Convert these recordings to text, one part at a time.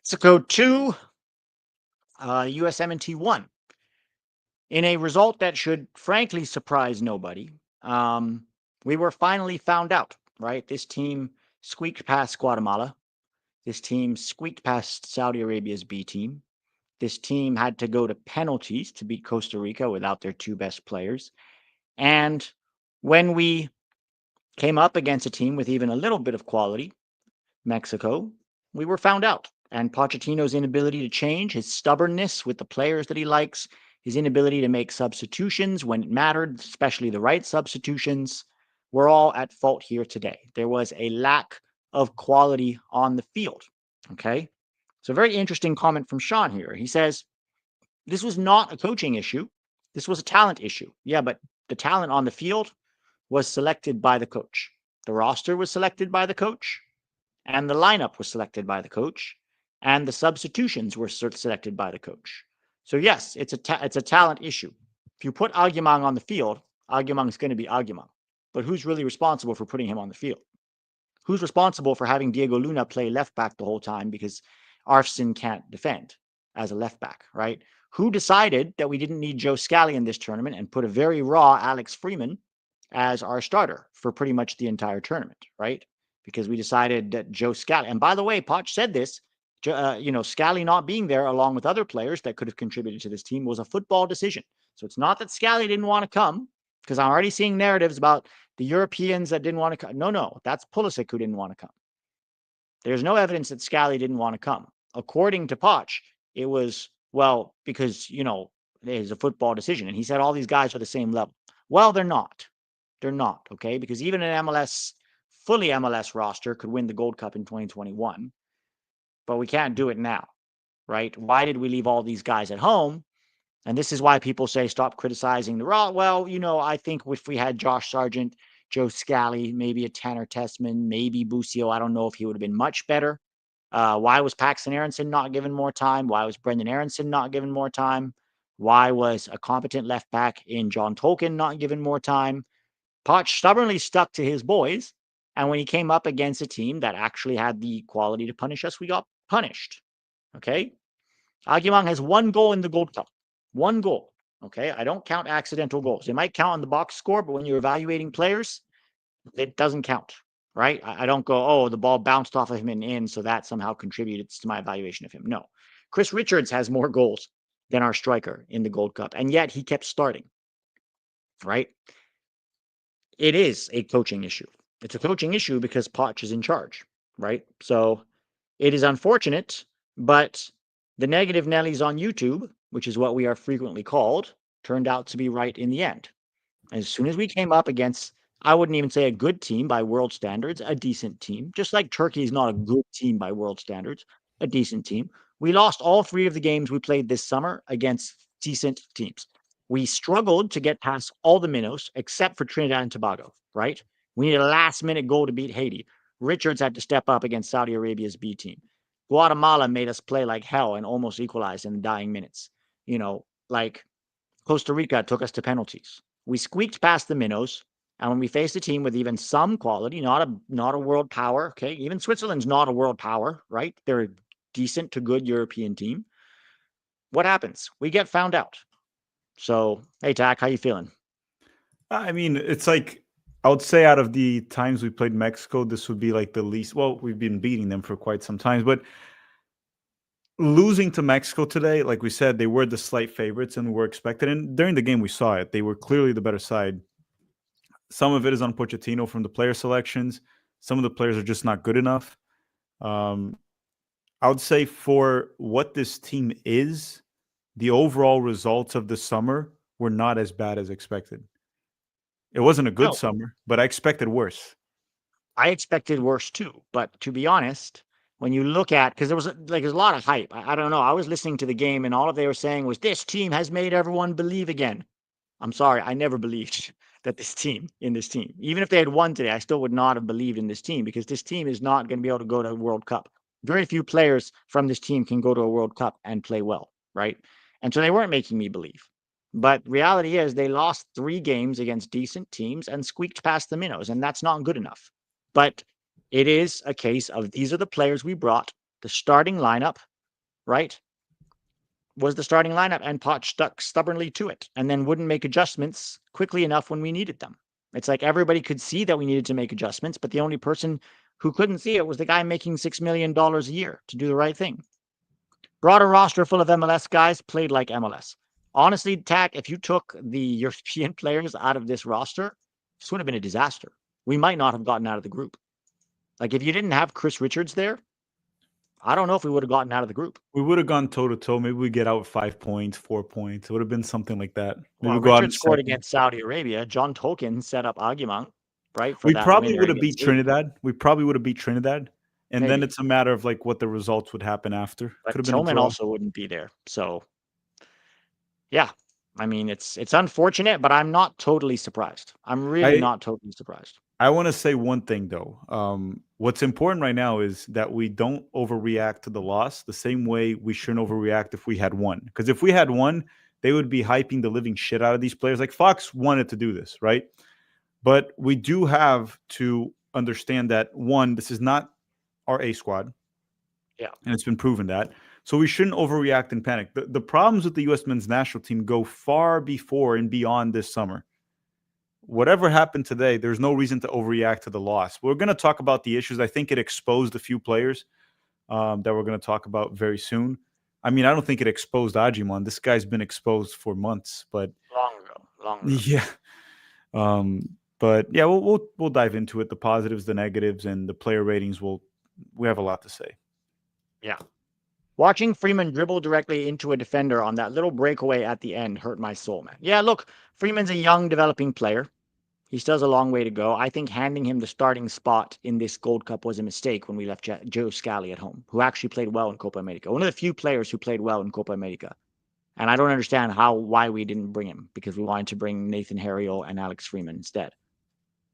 Mexico 2, USMNT 1. In a result that should frankly surprise nobody, we were finally found out, right? This team squeaked past Guatemala. This team squeaked past Saudi Arabia's B team. This team had to go to penalties to beat Costa Rica without their two best players. And when we came up against a team with even a little bit of quality, Mexico, we were found out. And Pochettino's inability to change, his stubbornness with the players that he likes, his inability to make substitutions when it mattered, especially the right substitutions, were all at fault here today. There was a lack of quality on the field. Okay. So, very interesting comment from Sean here. He says, this was not a coaching issue. This was a talent issue. Yeah, but the talent on the field was selected by the coach. The roster was selected by the coach, and the lineup was selected by the coach, and the substitutions were selected by the coach. So yes, it's a talent issue. If you put Aguiman on the field, Aguiman is going to be Aguiman. But who's really responsible for putting him on the field? Who's responsible for having Diego Luna play left back the whole time because Arfson can't defend as a left back, right? Who decided that we didn't need Joe Scally in this tournament and put a very raw Alex Freeman as our starter for pretty much the entire tournament, right? Because we decided that Joe Scally, and by the way, Poch said this, Scally not being there along with other players that could have contributed to this team was a football decision. So it's not that Scally didn't want to come, because I'm already seeing narratives about the Europeans that didn't want to come. No, that's Pulisic who didn't want to come. There's no evidence that Scally didn't want to come. According to Poch, it was, well, because, it's a football decision. And he said all these guys are the same level. Well, they're not. They're not, okay? Because even an fully MLS roster could win the Gold Cup in 2021, but we can't do it now, right? Why did we leave all these guys at home? And this is why people say stop criticizing the raw. Well, I think if we had Josh Sargent, Joe Scally, maybe a Tanner Tessman, maybe Busio, I don't know if he would have been much better. Why was Paxton Aronson not given more time? Why was Brendan Aronson not given more time? Why was a competent left back in John Tolkien not given more time? Poch stubbornly stuck to his boys. And when he came up against a team that actually had the quality to punish us, we got punished. Okay. Aguiman has one goal in the Gold Cup. One goal. Okay. I don't count accidental goals. They might count on the box score, but when you're evaluating players, it doesn't count. Right. I don't go, oh, the ball bounced off of him and in, so that somehow contributed to my evaluation of him. No. Chris Richards has more goals than our striker in the Gold Cup, and yet he kept starting. Right. It is a coaching issue. It's a coaching issue because Poch is in charge, right? So it is unfortunate, but the negative Nellies on YouTube, which is what we are frequently called, turned out to be right in the end. As soon as we came up against, I wouldn't even say a good team by world standards, a decent team, just like Turkey is not a good team by world standards, a decent team. We lost all three of the games we played this summer against decent teams. We struggled to get past all the minnows except for Trinidad and Tobago, right? We needed a last minute goal to beat Haiti. Richards had to step up against Saudi Arabia's B team. Guatemala made us play like hell and almost equalized in the dying minutes. Like Costa Rica took us to penalties. We squeaked past the minnows, and when we faced a team with even some quality, not a world power, okay? Even Switzerland's not a world power, right? They're a decent to good European team. What happens? We get found out. So, hey, Tack, how you feeling? I mean, it's like I would say out of the times we played Mexico, this would be like the least. Well, we've been beating them for quite some time, but losing to Mexico today, like we said, they were the slight favorites and were expected. And during the game, we saw it. They were clearly the better side. Some of it is on Pochettino from the player selections. Some of the players are just not good enough. Um, I would say for what this team is, the overall results of the summer were not as bad as expected. It wasn't a good No, summer, but I expected worse. I expected worse too. But to be honest, when you look at, because there's a lot of hype. I don't know. I was listening to the game, and all of they were saying was, "This team has made everyone believe again." I'm sorry, I never believed that in this team, even if they had won today, I still would not have believed in this team because this team is not going to be able to go to a World Cup. Very few players from this team can go to a World Cup and play well, right? And so they weren't making me believe. But reality is they lost 3 games against decent teams and squeaked past the minnows, and that's not good enough. But it is a case of these are the players we brought, the starting lineup. right, was the starting lineup, and Poch stuck stubbornly to it and then wouldn't make adjustments quickly enough when we needed them. It's like everybody could see that we needed to make adjustments, but the only person who couldn't see it was the guy making $6 million a year to do the right thing. Brought a roster full of MLS guys, played like MLS. Honestly, Tack, if you took the European players out of this roster, this would have been a disaster. We might not have gotten out of the group. Like, if you didn't have Chris Richards there, I don't know if we would have gotten out of the group. We would have gone toe to toe. Maybe we get out 5 points, 4 points. It would have been something like that. Maybe Well, we go out in Richards scored second. against Saudi Arabia. John Tolkien set up Aguiman, right, for We that probably winner would have beat against Haiti. Trinidad. We probably would have beat Trinidad. And then Maybe. it's a matter of like what the results would happen after. But Could have been a Tillman draw. also wouldn't be there. So, yeah. I mean, it's unfortunate, but I'm not totally surprised. I'm really not totally surprised. I want to say one thing though. What's important right now is that we don't overreact to the loss the same way we shouldn't overreact if we had won. Because if we had won, they would be hyping the living shit out of these players. Like Fox wanted to do this, right? But we do have to understand that one, this is not our A squad. Yeah. And it's been proven that. So we shouldn't overreact and panic. The problems with the U.S. men's national team go far before and beyond this summer. Whatever happened today, there's no reason to overreact to the loss. We're going to talk about the issues. I think it exposed a few players that we're going to talk about very soon. I mean, I don't think it exposed Ajiman. This guy's been exposed for months, but long ago. Yeah. But yeah, we'll dive into it. The positives, the negatives, and the player ratings. We have a lot to say. Yeah. Watching Freeman dribble directly into a defender on that little breakaway at the end hurt my soul, man. Yeah, look, Freeman's a young, developing player. He still has a long way to go. I think handing him the starting spot in this Gold Cup was a mistake when we left Joe Scally at home, who actually played well in Copa America. One of the few players who played well in Copa America. And I don't understand why we didn't bring him, because we wanted to bring Nathan Harriel and Alex Freeman instead.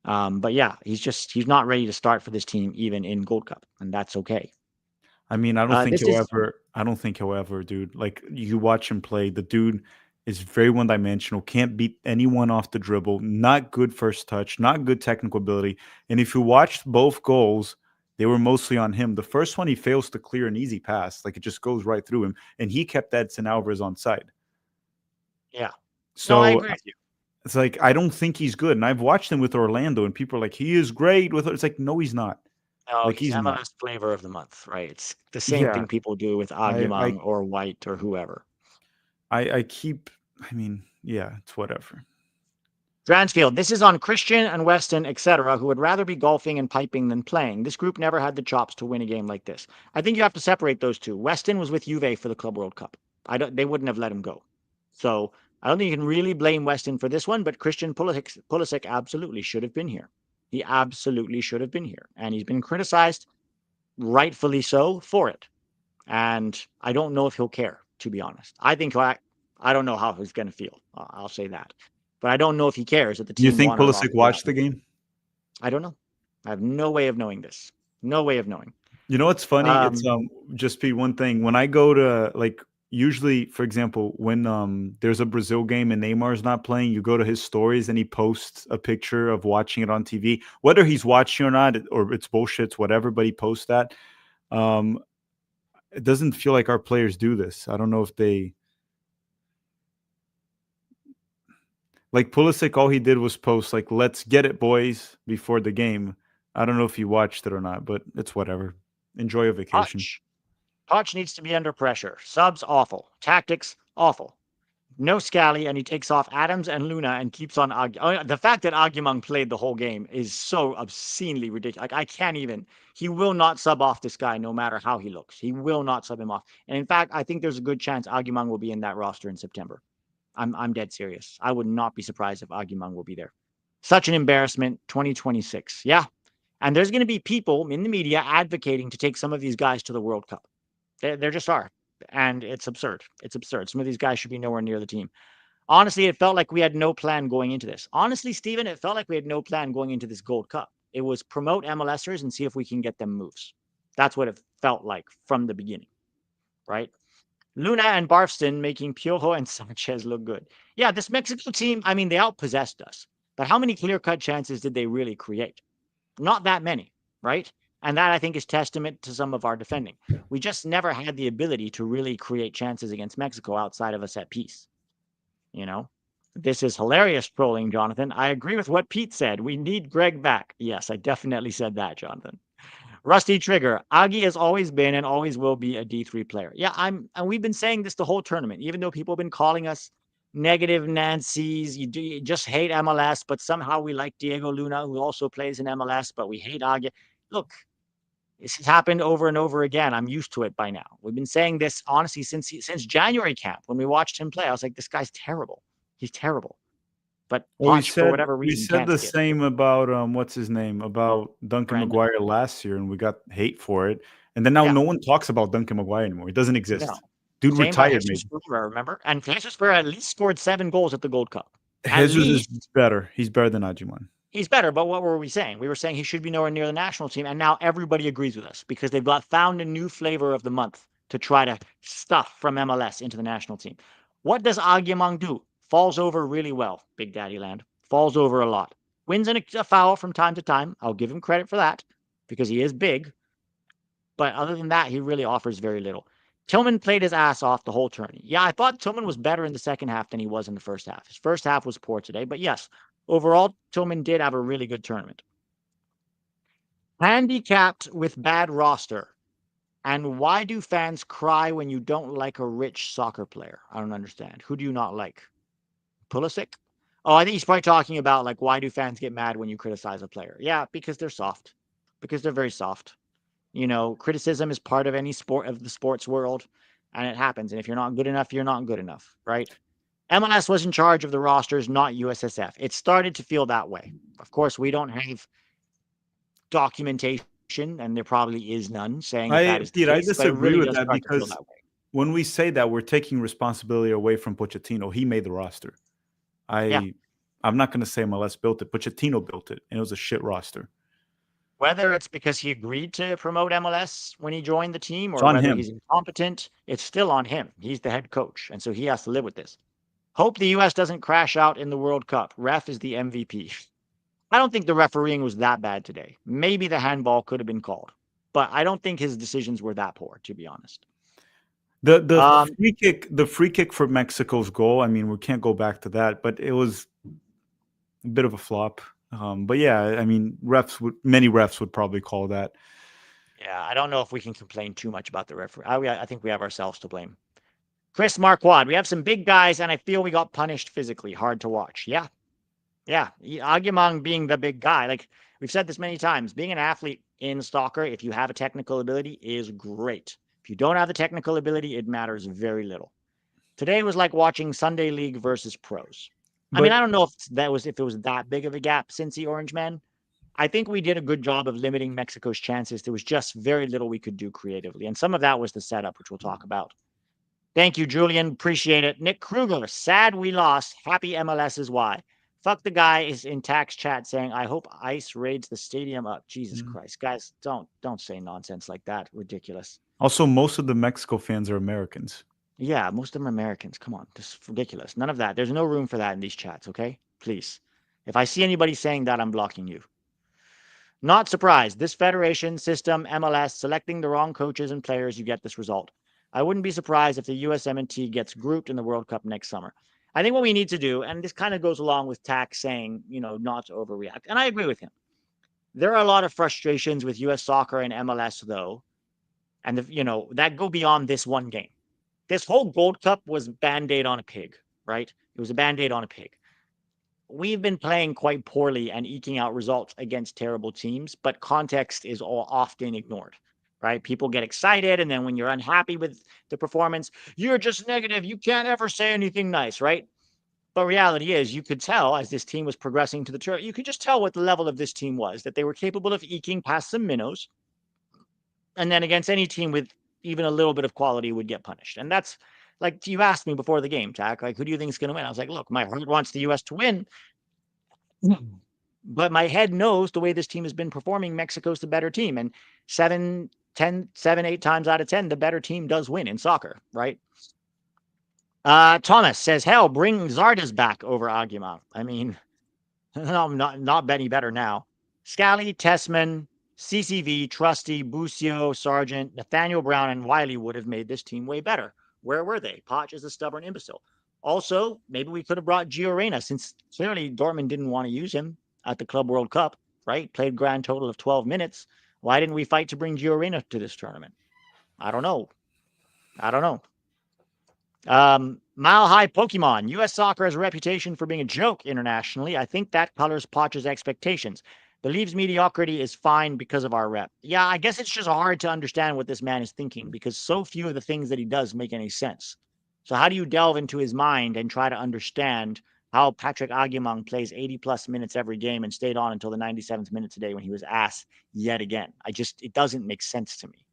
But yeah, he's not ready to start for this team even in Gold Cup, and that's okay. I mean, I don't think he'll ever, dude. Like you watch him play, the dude is very one-dimensional, can't beat anyone off the dribble, not good first touch, not good technical ability. And if you watched both goals, they were mostly on him. The first one, he fails to clear an easy pass, like it just goes right through him, and he kept Edson Alvarez on side. Yeah. So no, I agree with you. It's like I don't think he's good, and I've watched him with Orlando, and people are like, he is great with. It's like no, he's not. No, Like he's he's not. MLS flavor of the month, right? It's the same Yeah, thing people do with I Aguiman or White or whoever. I keep. I mean, yeah, it's whatever. Dransfield, this is on Christian and Weston, etc., who would rather be golfing and piping than playing. This group never had the chops to win a game like this. I think you have to separate those two. Weston was with Juve for the Club World Cup. They wouldn't have let him go. So I don't think you can really blame Weston for this one, but Christian Pulisic absolutely should have been here. He absolutely should have been here. And he's been criticized, rightfully so, for it. And I don't know if he'll care, to be honest. I don't know how he's going to feel. I'll say that. But I don't know if he cares that the team You think won or lost. Pulisic watched the game? I don't know. I have no way of knowing this. No way of knowing. You know what's funny? It's just be one thing. When I go to like usually, for example, when there's a Brazil game and Neymar's not playing, you go to his stories and he posts a picture of watching it on TV. Whether he's watching or not, or it's bullshit, it's whatever, but he posts that. It doesn't feel like our players do this. I don't know if they like Pulisic. All he did was post like "Let's get it, boys" before the game. I don't know if you watched it or not, but it's whatever. Enjoy a vacation. Poch needs to be under pressure. Subs awful. Tactics awful. No Scally, and he takes off Adams and Luna and keeps on the fact that Aguiman played the whole game is so obscenely ridiculous. Like I can't even. He will not sub off this guy no matter how he looks. He will not sub him off. And in fact, I think there's a good chance Aguiman will be in that roster in September. I'm dead serious. I would not be surprised if Aguiman will be there. Such an embarrassment. 2026. Yeah. And there's going to be people in the media advocating to take some of these guys to the World Cup. There just are. And it's absurd. It's absurd. Some of these guys should be nowhere near the team. Honestly, it felt like we had no plan going into this. Honestly, Steven, it felt like we had no plan going into this Gold Cup. It was promote MLSers and see if we can get them moves. That's what it felt like from the beginning, right? Luna and Barfston making Piojo and Sanchez look good. Yeah, this Mexico team, I mean, they outpossessed us. But how many clear-cut chances did they really create? Not that many, right? And that, I think, is testament to some of our defending. We just never had the ability to really create chances against Mexico outside of a set piece. You know, this is hilarious trolling, Jonathan. I agree with what Pete said. We need Greg back. Yes, I definitely said that, Jonathan. Rusty Trigger, Augie has always been and always will be a D3 player. Yeah, and we've been saying this the whole tournament, even though people have been calling us negative Nancy's. You just hate MLS, but somehow we like Diego Luna, who also plays in MLS, but we hate Augie. Look, this has happened over and over again. I'm used to it by now. We've been saying this honestly since January camp when we watched him play. I was like, this guy's terrible. He's terrible. But Well, Poch, for whatever we reason, said can't the see it. same about what's his name, about Duncan Brandon. McGuire last year, and we got hate for it. And then now Yeah. no one talks about Duncan McGuire anymore. He doesn't No. exist. Dude Same by retired, Jesus maybe. Ferreira, remember? And Jesus Ferreira at least scored 7 goals at the Gold Cup. At Jesus least is better. He's better than Ajiman. he's better, but what were we saying? We were saying he should be nowhere near the national team, and now everybody agrees with us because they've found a new flavor of the month to try to stuff from MLS into the national team. What does Agyemang do? Falls over really well, Big Daddy Land. Falls over a lot. Wins a foul from time to time. I'll give him credit for that because he is big. But other than that, he really offers very little. Tillman played his ass off the whole tourney. Yeah, I thought Tillman was better in the second half than he was in the first half. His first half was poor today, but yes, overall, Tillman did have a really good tournament. Handicapped with bad roster. And why do fans cry when you don't like a rich soccer player? I don't understand. Who do you not like? Pulisic? Oh, I think he's probably talking about like why do fans get mad when you criticize a player? Yeah, because they're soft. Because they're very soft. You know, criticism is part of any sport of the sports world, and it happens. And if you're not good enough, you're not good enough, right? MLS was in charge of the rosters, not USSF. It started to feel that way. Of course, we don't have documentation, and there probably is none saying that is the Pete, I case, but it disagree really with does that start to feel because that way. when we say that, we're taking responsibility away from Pochettino. He made the roster. Yeah. I'm not going to say MLS built it. Pochettino built it, and it was a shit roster. Whether it's because he agreed to promote MLS when he joined the team It's or on whether him. he's incompetent, it's still on him. He's the head coach, and so he has to live with this. Hope the U.S. doesn't crash out in the World Cup. Ref is the MVP. I don't think the refereeing was that bad today. Maybe the handball could have been called, but I don't think his decisions were that poor, to be honest. The free kick for Mexico's goal. I mean, we can't go back to that, but it was a bit of a flop. But yeah, I mean, many refs would probably call that. Yeah, I don't know if we can complain too much about the referee. I think we have ourselves to blame. Chris Marquand, we have some big guys, and I feel we got punished physically. Hard to watch. Yeah. Agyemang being the big guy. Like, we've said this many times. Being an athlete in soccer, if you have a technical ability, is great. If you don't have the technical ability, it matters very little. Today was like watching Sunday League versus pros. I mean, I don't know if it was that big of a gap since the Orange Man. I think we did a good job of limiting Mexico's chances. There was just very little we could do creatively. And some of that was the setup, which we'll talk about. Thank you, Julian. Appreciate it. Nick Kruger, sad we lost. Happy MLS is why. Fuck the guy is in tax chat saying, I hope ICE raids the stadium up. Jesus Christ. Guys, don't say nonsense like that. Ridiculous. Also, most of the Mexico fans are Americans. Yeah, most of them are Americans. Come on. This is ridiculous. None of that. There's no room for that in these chats, okay? Please. If I see anybody saying that, I'm blocking you. Not surprised. This federation system, MLS, selecting the wrong coaches and players, you get this result. I wouldn't be surprised if the USMNT gets grouped in the World Cup next summer. I think what we need to do, and this kind of goes along with Tack saying, not to overreact, and I agree with him. There are a lot of frustrations with US soccer and MLS, though, and that go beyond this one game. This whole Gold Cup was Band-Aid on a pig, right? It was a Band-Aid on a pig. We've been playing quite poorly and eking out results against terrible teams, but context is often ignored, right? People get excited, and then when you're unhappy with the performance, you're just negative. You can't ever say anything nice, right? But reality is, you could tell as this team was progressing to the tour, you could just tell what the level of this team was, that they were capable of eking past some minnows, and then against any team with even a little bit of quality would get punished. And that's like you asked me before the game, Jack, like, who do you think is going to win? I was like, look, my heart wants the U.S. to win. But my head knows the way this team has been performing, Mexico's the better team. And 7, 8 times out of 10, the better team does win in soccer, right? Thomas says, hell, bring Zardes back over Agyemang. I mean, no, not any better now. Scally, Tessman, CCV, Trusty, Busio, Sargent, Nathaniel Brown, and Wiley would have made this team way better. Where were they? Poch is a stubborn imbecile. Also, maybe we could have brought Gio Reyna, since clearly Dortmund didn't want to use him at the Club World Cup, right? Played grand total of 12 minutes. Why didn't we fight to bring Gio Reyna to this tournament? I don't know. Mile High Pokemon. U.S. soccer has a reputation for being a joke internationally. I think that colors Poch's expectations. Believes mediocrity is fine because of our rep. Yeah, I guess it's just hard to understand what this man is thinking because so few of the things that he does make any sense. So how do you delve into his mind and try to understand how Patrick Aguimang plays 80 plus minutes every game and stayed on until the 97th minute today when he was ass yet again? It doesn't make sense to me.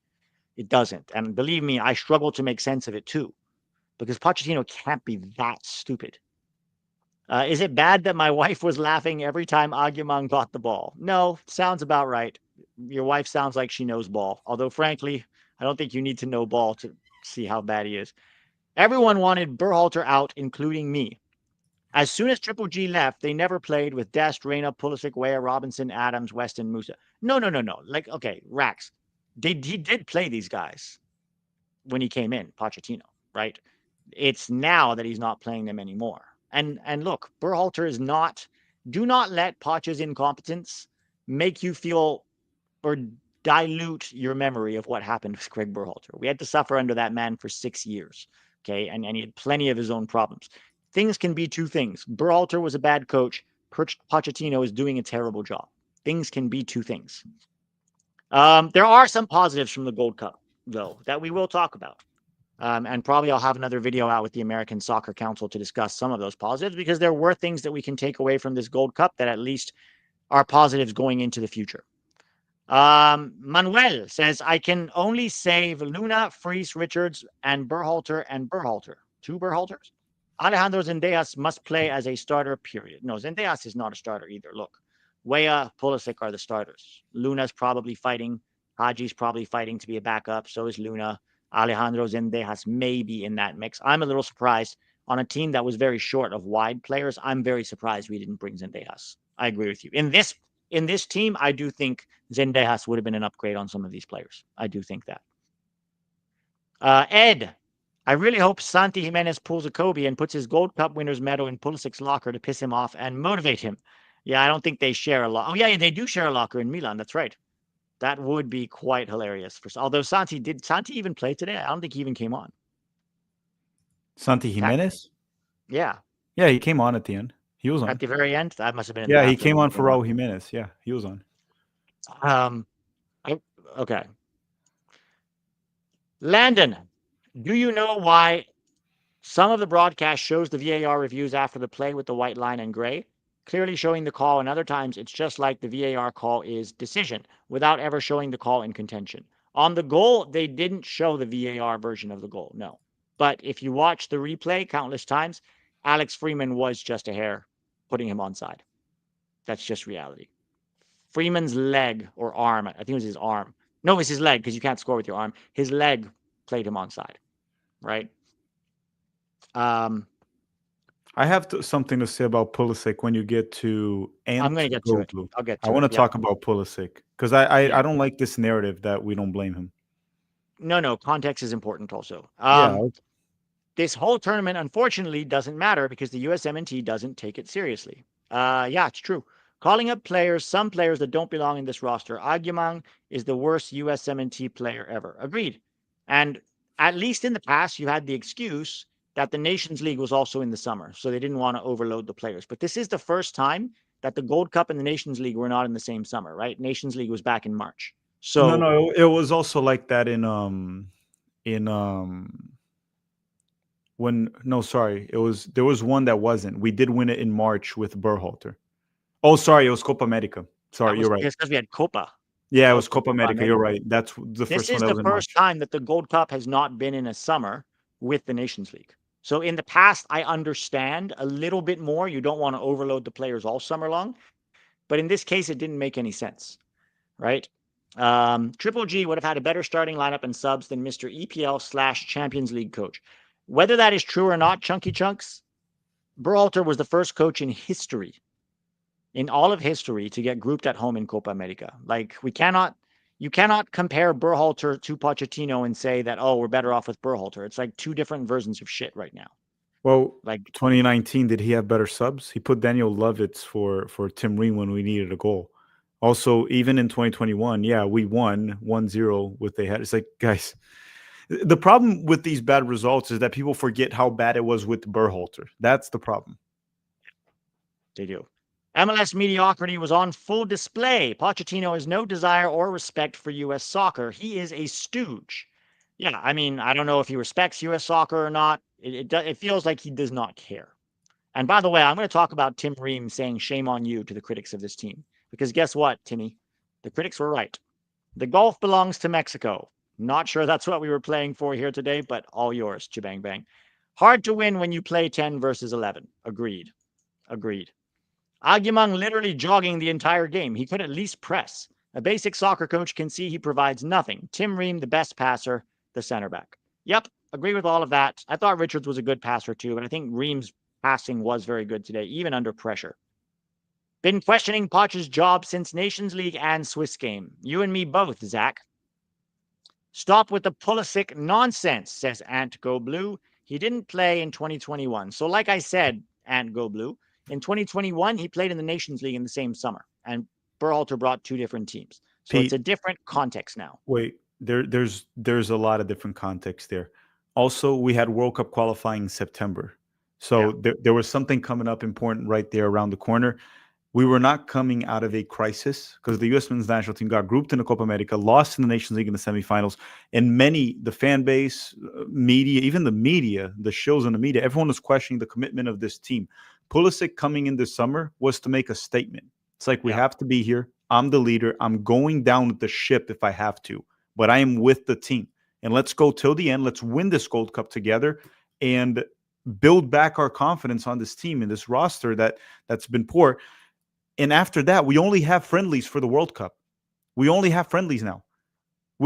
It doesn't. And believe me, I struggle to make sense of it too, because Pochettino can't be that stupid. Is it bad that my wife was laughing every time Aguimang got the ball? No, sounds about right. Your wife sounds like she knows ball. Although, frankly, I don't think you need to know ball to see how bad he is. Everyone wanted Berhalter out, including me. As soon as Triple G left, they never played with Dest, Reyna, Pulisic, Weah, Robinson, Adams, Weston, Musa. No. Like, okay, Rax. He did play these guys when he came in, Pochettino, right? It's now that he's not playing them anymore. And look, Berhalter is not. Do not let Poch's incompetence make you feel or dilute your memory of what happened with Greg Berhalter. We had to suffer under that man for 6 years, okay, and he had plenty of his own problems. Things can be two things. Berhalter was a bad coach. Pochettino is doing a terrible job. Things can be two things. There are some positives from the Gold Cup, though, that we will talk about. And probably I'll have another video out with the American Soccer Council to discuss some of those positives, because there were things that we can take away from this Gold Cup that at least are positives going into the future. Manuel says, I can only save Luna, Fries, Richards, and Berhalter. Two Berhalters? Alejandro Zendejas must play as a starter, period. No, Zendejas is not a starter either. Look, Weah, Pulisic are the starters. Luna's probably fighting. Haji's probably fighting to be a backup. So is Luna. Alejandro Zendejas may be in that mix. I'm a little surprised on a team that was very short of wide players. I'm very surprised we didn't bring Zendejas. I agree with you. In this team, I do think Zendejas would have been an upgrade on some of these players. I do think that. Ed, I really hope Santi Jimenez pulls a Kobe and puts his Gold Cup winner's medal in Pulisic's locker to piss him off and motivate him. Yeah, I don't think they share a locker. Oh, yeah, they do share a locker in Milan. That's right. That would be quite hilarious. Although Santi even play today? I don't think he even came on. Santi Jimenez? Yeah. Yeah, he came on at the end. He was on. At the very end? That must have been in the he came on for Raul Jimenez. Yeah, he was on. Okay. Landon, do you know why some of the broadcast shows the VAR reviews after the play with the white line and gray, clearly showing the call, and other times it's just like the VAR call is decision without ever showing the call in contention? On the goal, they didn't show the VAR version of the goal, no. But if you watch the replay countless times, Alex Freeman was just a hair putting him onside. That's just reality. Freeman's leg or arm, I think it was his arm. No, it was his leg, because you can't score with your arm. His leg played him onside, right? I have something to say about Pulisic when you get to I'm going to get to it. I'll get to it. I want to talk about Pulisic, because I don't like this narrative that we don't blame him. No, context is important also. Yeah. This whole tournament, unfortunately, doesn't matter because the USMNT doesn't take it seriously. Yeah, it's true. Calling up some players that don't belong in this roster. Aguimang is the worst USMNT player ever. Agreed. And at least in the past, you had the excuse that the Nations League was also in the summer, so they didn't want to overload the players. But this is the first time that the Gold Cup and the Nations League were not in the same summer, right? Nations League was back in March. So no, it was also like that it was there was one that wasn't. We did win it in March with Berhalter. Oh, sorry, it was Copa America. Sorry, you're right. Because we had Copa. Yeah, it was Copa America. You're right. That's the first one. This is the first time that the Gold Cup has not been in a summer with the Nations League. So in the past, I understand a little bit more. You don't want to overload the players all summer long. But in this case, it didn't make any sense, right? Triple G would have had a better starting lineup and subs than Mr. EPL/Champions League coach. Whether that is true or not, Chunky Chunks, Berhalter was the first coach in history in all of history to get grouped at home in Copa America. Like you cannot compare Berhalter to Pochettino and say that, oh, we're better off with Berhalter. It's like two different versions of shit right now. Well, Like 2019, did he have better subs? He put Daniel Lovitz for Tim Ream when we needed a goal. Also, even in 2021, yeah, we won 1-0 with they had. It's like, guys, the problem with these bad results is that people forget how bad it was with Berhalter. That's the problem. they do. MLS mediocrity was on full display. Pochettino has no desire or respect for U.S. soccer. He is a stooge. Yeah, I mean, I don't know if he respects U.S. soccer or not. It feels like he does not care. And by the way, I'm going to talk about Tim Ream saying shame on you to the critics of this team. Because guess what, Timmy? The critics were right. The golf belongs to Mexico. Not sure that's what we were playing for here today, but all yours, Chibang Bang. Hard to win when you play 10 versus 11. Agreed. Agreed. Aguimang literally jogging the entire game. He could at least press. A basic soccer coach can see he provides nothing. Tim Ream, the best passer, the center back. Yep, agree with all of that. I thought Richards was a good passer too, but I think Ream's passing was very good today, even under pressure. Been questioning Poch's job since Nations League and Swiss game. You and me both, Zach. Stop with the Pulisic nonsense, says Ant Go Blue. He didn't play in 2021. So, like I said, Ant Go Blue, in 2021, he played in the Nations League in the same summer, and Berhalter brought two different teams. So it's a Pete, different context now. wait, there's a lot of different context there. Also, we had World Cup qualifying in September, Yeah, so there was something coming up important right there around the corner. We were not coming out of a crisis because the U.S. men's national team got grouped in the Copa America, lost in the Nations League in the semifinals, and the fan base, media, even the media, the shows on the media, everyone was questioning the commitment of this team. Pulisic coming in this summer was to make a statement. It's like, we yeah, have to be here. I'm the leader. I'm going down with the ship if I have to, but I am with the team. And let's go till the end. Let's win this Gold Cup together and build back our confidence on this team and this roster that's been poor. And after that, we only have friendlies for the World Cup. We only have friendlies now,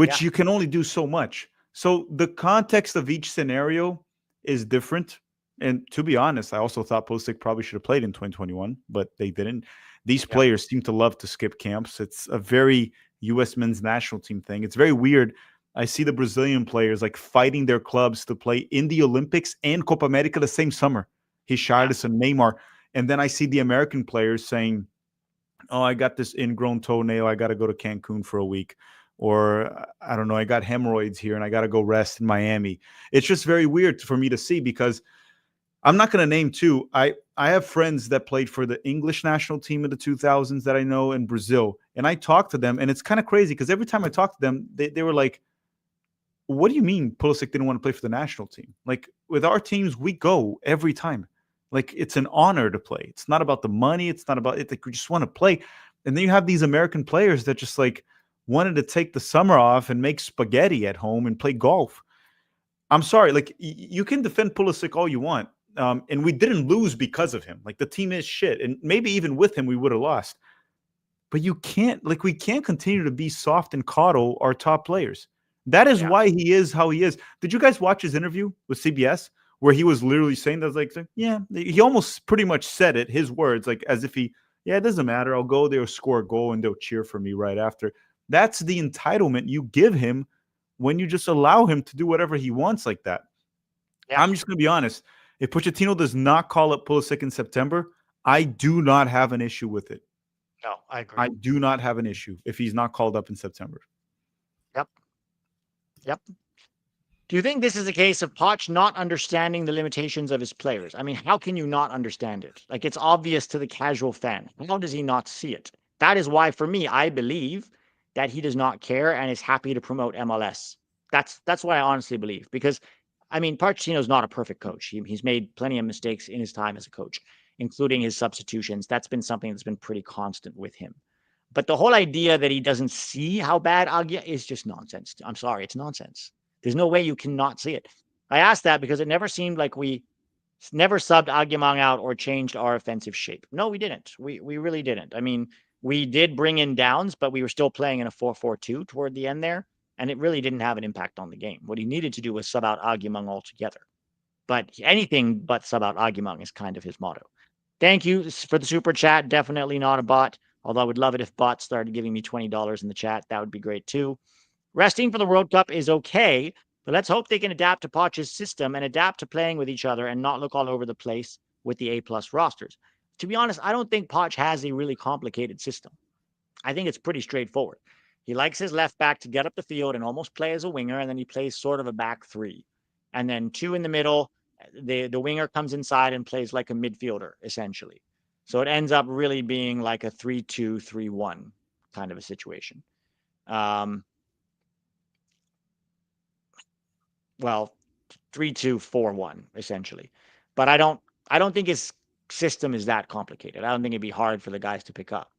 yeah, which you can only do so much. So the context of each scenario is different. And to be honest, I also thought Pulisic probably should have played in 2021, but they didn't. These yeah, players seem to love to skip camps. It's a very U.S. men's national team thing. It's very weird. I see the Brazilian players like fighting their clubs to play in the Olympics and Copa America the same summer. yeah, Richarlison, Neymar. And then I see the American players saying, oh, I got this ingrown toenail. I got to go to Cancun for a week. Or I don't know, I got hemorrhoids here and I got to go rest in Miami. It's just very weird for me to see because I'm not going to name two. I have friends that played for the English national team in the 2000s that I know in Brazil. And I talk to them and it's kind of crazy because every time I talk to them, they were like, what do you mean Pulisic didn't want to play for the national team? Like with our teams, we go every time. Like it's an honor to play. It's not about the money. It's not about it. Like we just want to play. And then you have these American players that just like wanted to take the summer off and make spaghetti at home and play golf. I'm sorry. Like you can defend Pulisic all you want. And we didn't lose because of him. Like the team is shit. And maybe even with him, we would have lost. But we can't continue to be soft and coddle our top players. That is yeah, why he is how he is. Did you guys watch his interview with CBS where he was literally saying that? Like, yeah, he almost pretty much said it, his words, like as if yeah, it doesn't matter. I'll go there, score a goal, and they'll cheer for me right after. That's the entitlement you give him when you just allow him to do whatever he wants like that. yeah. I'm just going to be honest. If Pochettino does not call up Pulisic in September, I do not have an issue with it. No, I I agree. do not have an issue if he's not called up in September. Yep, yep. Do you think this is a case of Poch not understanding the limitations of his players? I mean, how can you not understand it? Like, it's obvious to the casual fan. How does he not see it? That is why, for me, I believe that he does not care and is happy to promote MLS. That's what I honestly believe. Because, I mean, Pochettino is not a perfect coach. He's made plenty of mistakes in his time as a coach, including his substitutions. That's been something that's been pretty constant with him. But the whole idea that he doesn't see how bad Agia is just nonsense. I'm sorry, it's nonsense. There's no way you cannot see it. I asked that because it never seemed like we never subbed Agyemang out or changed our offensive shape. No, we didn't. We really didn't. I mean, we did bring in Downs, but we were still playing in a 4-4-2 toward the end there, and it really didn't have an impact on the game. What he needed to do was sub out Agyemang altogether. But anything but sub out Agyemang is kind of his motto. Thank you for the super chat. Definitely not a bot. Although I would love it if bots started giving me $20 in the chat. That would be great too. Resting for the World Cup is okay, but let's hope they can adapt to Poch's system and adapt to playing with each other and not look all over the place with the A+ rosters. To be honest, I don't think Poch has a really complicated system. I think it's pretty straightforward. He likes his left back to get up the field and almost play as a winger, and then he plays sort of a back three. And then two in the middle, the winger comes inside and plays like a midfielder, essentially. So it ends up really being like a 3-2-3-1 kind of a situation. Um, well, 3-2-4-1 essentially. But I don't think his system is that complicated. I don't think it'd be hard for the guys to pick up.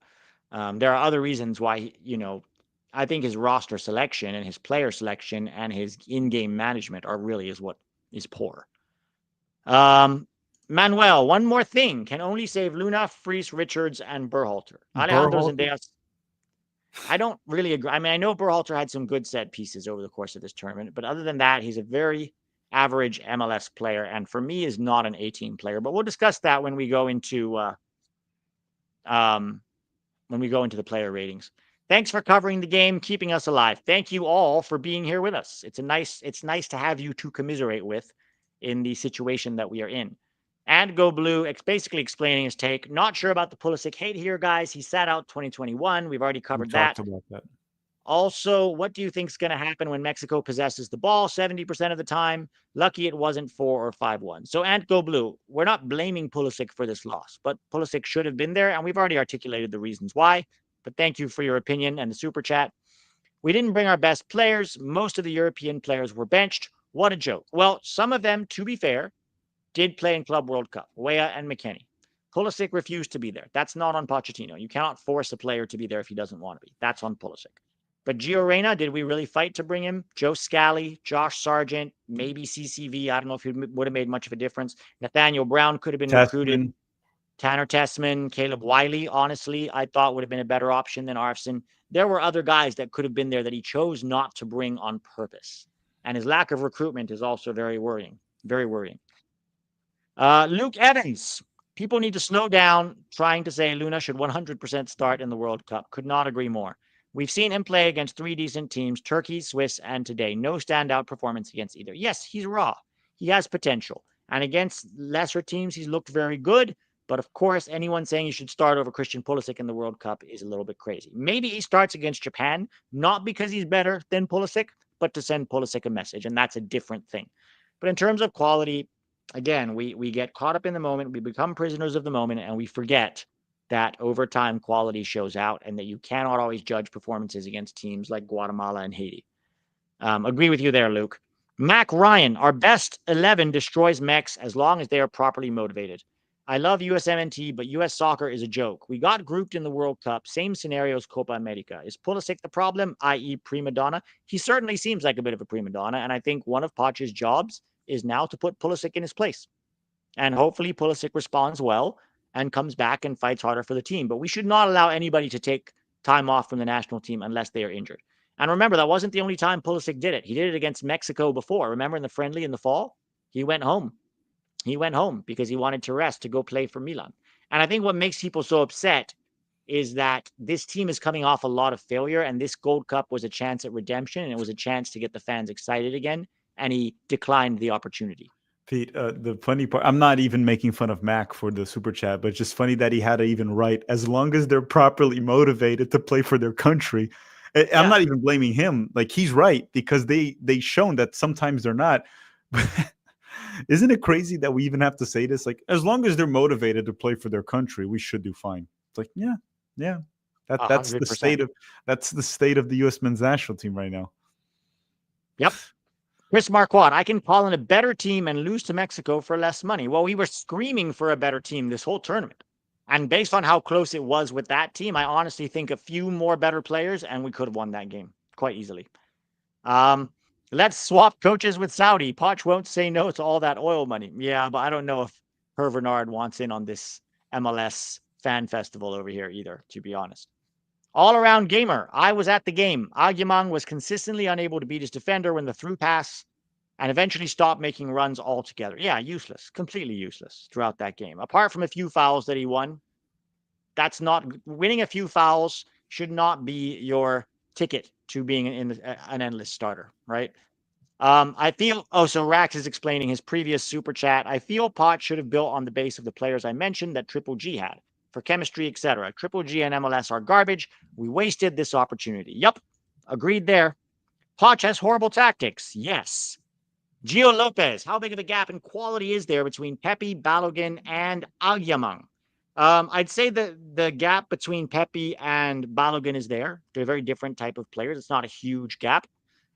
There are other reasons why, I think his roster selection and his player selection and his in-game management are really is what is poor. Manuel, one more thing. Can only save Luna, Fries, Richards, and Berhalter. Alejandro Berhalter? Zendejas. I don't really agree. I mean, I know Berhalter had some good set pieces over the course of this tournament, but other than that, he's a very average MLS player, and for me, is not an 18 player. But we'll discuss that when we go into the player ratings. Thanks for covering the game, keeping us alive. Thank you all for being here with us. It's nice to have you to commiserate with in the situation that we are in. And Go Blue, basically explaining his take. Not sure about the Pulisic hate here, guys. He sat out 2021. We've already We covered talked that. about that. Also, what do you think is going to happen when Mexico possesses the ball 70% of the time? Lucky it wasn't 4 or 5-1. So, Ant Go Blue, we're not blaming Pulisic for this loss, but Pulisic should have been there, and we've already articulated the reasons why. But thank you for your opinion and the super chat. We didn't bring our best players. Most of the European players were benched. What a joke. Well, some of them, to be fair, did play in Club World Cup, Weah and McKennie. Pulisic refused to be there. That's not on Pochettino. You cannot force a player to be there if he doesn't want to be. That's on Pulisic. But Gio Reyna, did we really fight to bring him? Joe Scally, Josh Sargent, maybe CCV. I don't know if he would have made much of a difference. Nathaniel Brown could have been recruited. Tanner Tessman, Caleb Wiley, honestly, I thought would have been a better option than Arfson. There were other guys that could have been there that he chose not to bring on purpose. And his lack of recruitment is also very worrying. Very worrying. Luke Evans. People need to slow down trying to say Luna should 100% start in the World Cup. Could not agree more. We've seen him play against three decent teams, Turkey, Swiss, and today. No standout performance against either. Yes, he's raw. He has potential. And against lesser teams, he's looked very good. But of course, anyone saying he should start over Christian Pulisic in the World Cup is a little bit crazy. Maybe he starts against Japan, not because he's better than Pulisic, but to send Pulisic a message. And that's a different thing. But in terms of quality, again, we get caught up in the moment. We become prisoners of the moment, and we forget that over time quality shows out and that you cannot always judge performances against teams like Guatemala and Haiti. Agree with you there, Luke. Mac Ryan, our best 11 destroys Mex as long as they are properly motivated. I love USMNT, but US soccer is a joke. We got grouped in the World Cup. Same scenario as Copa America. Is Pulisic the problem, i.e. prima donna? He certainly seems like a bit of a prima donna, and I think one of Poch's jobs is now to put Pulisic in his place. And hopefully Pulisic responds well and comes back and fights harder for the team. But we should not allow anybody to take time off from the national team unless they are injured. And remember, that wasn't the only time Pulisic did it. He did it against Mexico before. Remember in the friendly in the fall? He went home. He went home because he wanted to rest to go play for Milan. And I think what makes people so upset is that this team is coming off a lot of failure, and this Gold Cup was a chance at redemption, and it was a chance to get the fans excited again, and he declined the opportunity. Pete, the funny part, I'm not even making fun of Mac for the super chat, but it's just funny that he had to even write, as long as they're properly motivated to play for their country. I'm not even blaming him. Like, he's right, because they shown that sometimes they're not. Isn't it crazy that we even have to say this? Like, as long as they're motivated to play for their country, we should do fine. It's like, yeah. That's 100%. the state of the U.S. men's national team right now. Yep. Chris Marquardt, I can call in a better team and lose to Mexico for less money. Well, we were screaming for a better team this whole tournament. And based on how close it was with that team, I honestly think a few more better players and we could have won that game quite easily. Let's swap coaches with Saudi. Poch won't say no to all that oil money. Yeah, but I don't know if Hervé Renard wants in on this MLS fan festival over here either, to be honest. All-around gamer. I was at the game. Agyemang was consistently unable to beat his defender when the through pass and eventually stopped making runs altogether. Yeah, useless, completely useless throughout that game. Apart from a few fouls that he won, that's not winning a few fouls should not be your ticket to being an endless starter, right? I feel, so Rax is explaining his previous super chat. I feel Pot should have built on the base of the players I mentioned that Triple G had for chemistry, etc. Triple G and MLS are garbage. We wasted this opportunity. Yup, agreed there. Poch has horrible tactics. Yes. Gio Lopez, how big of a gap in quality is there between Pepe, Balogun, and Agyamang? I'd say the gap between Pepe and Balogun is there. They're a very different type of players. It's not a huge gap.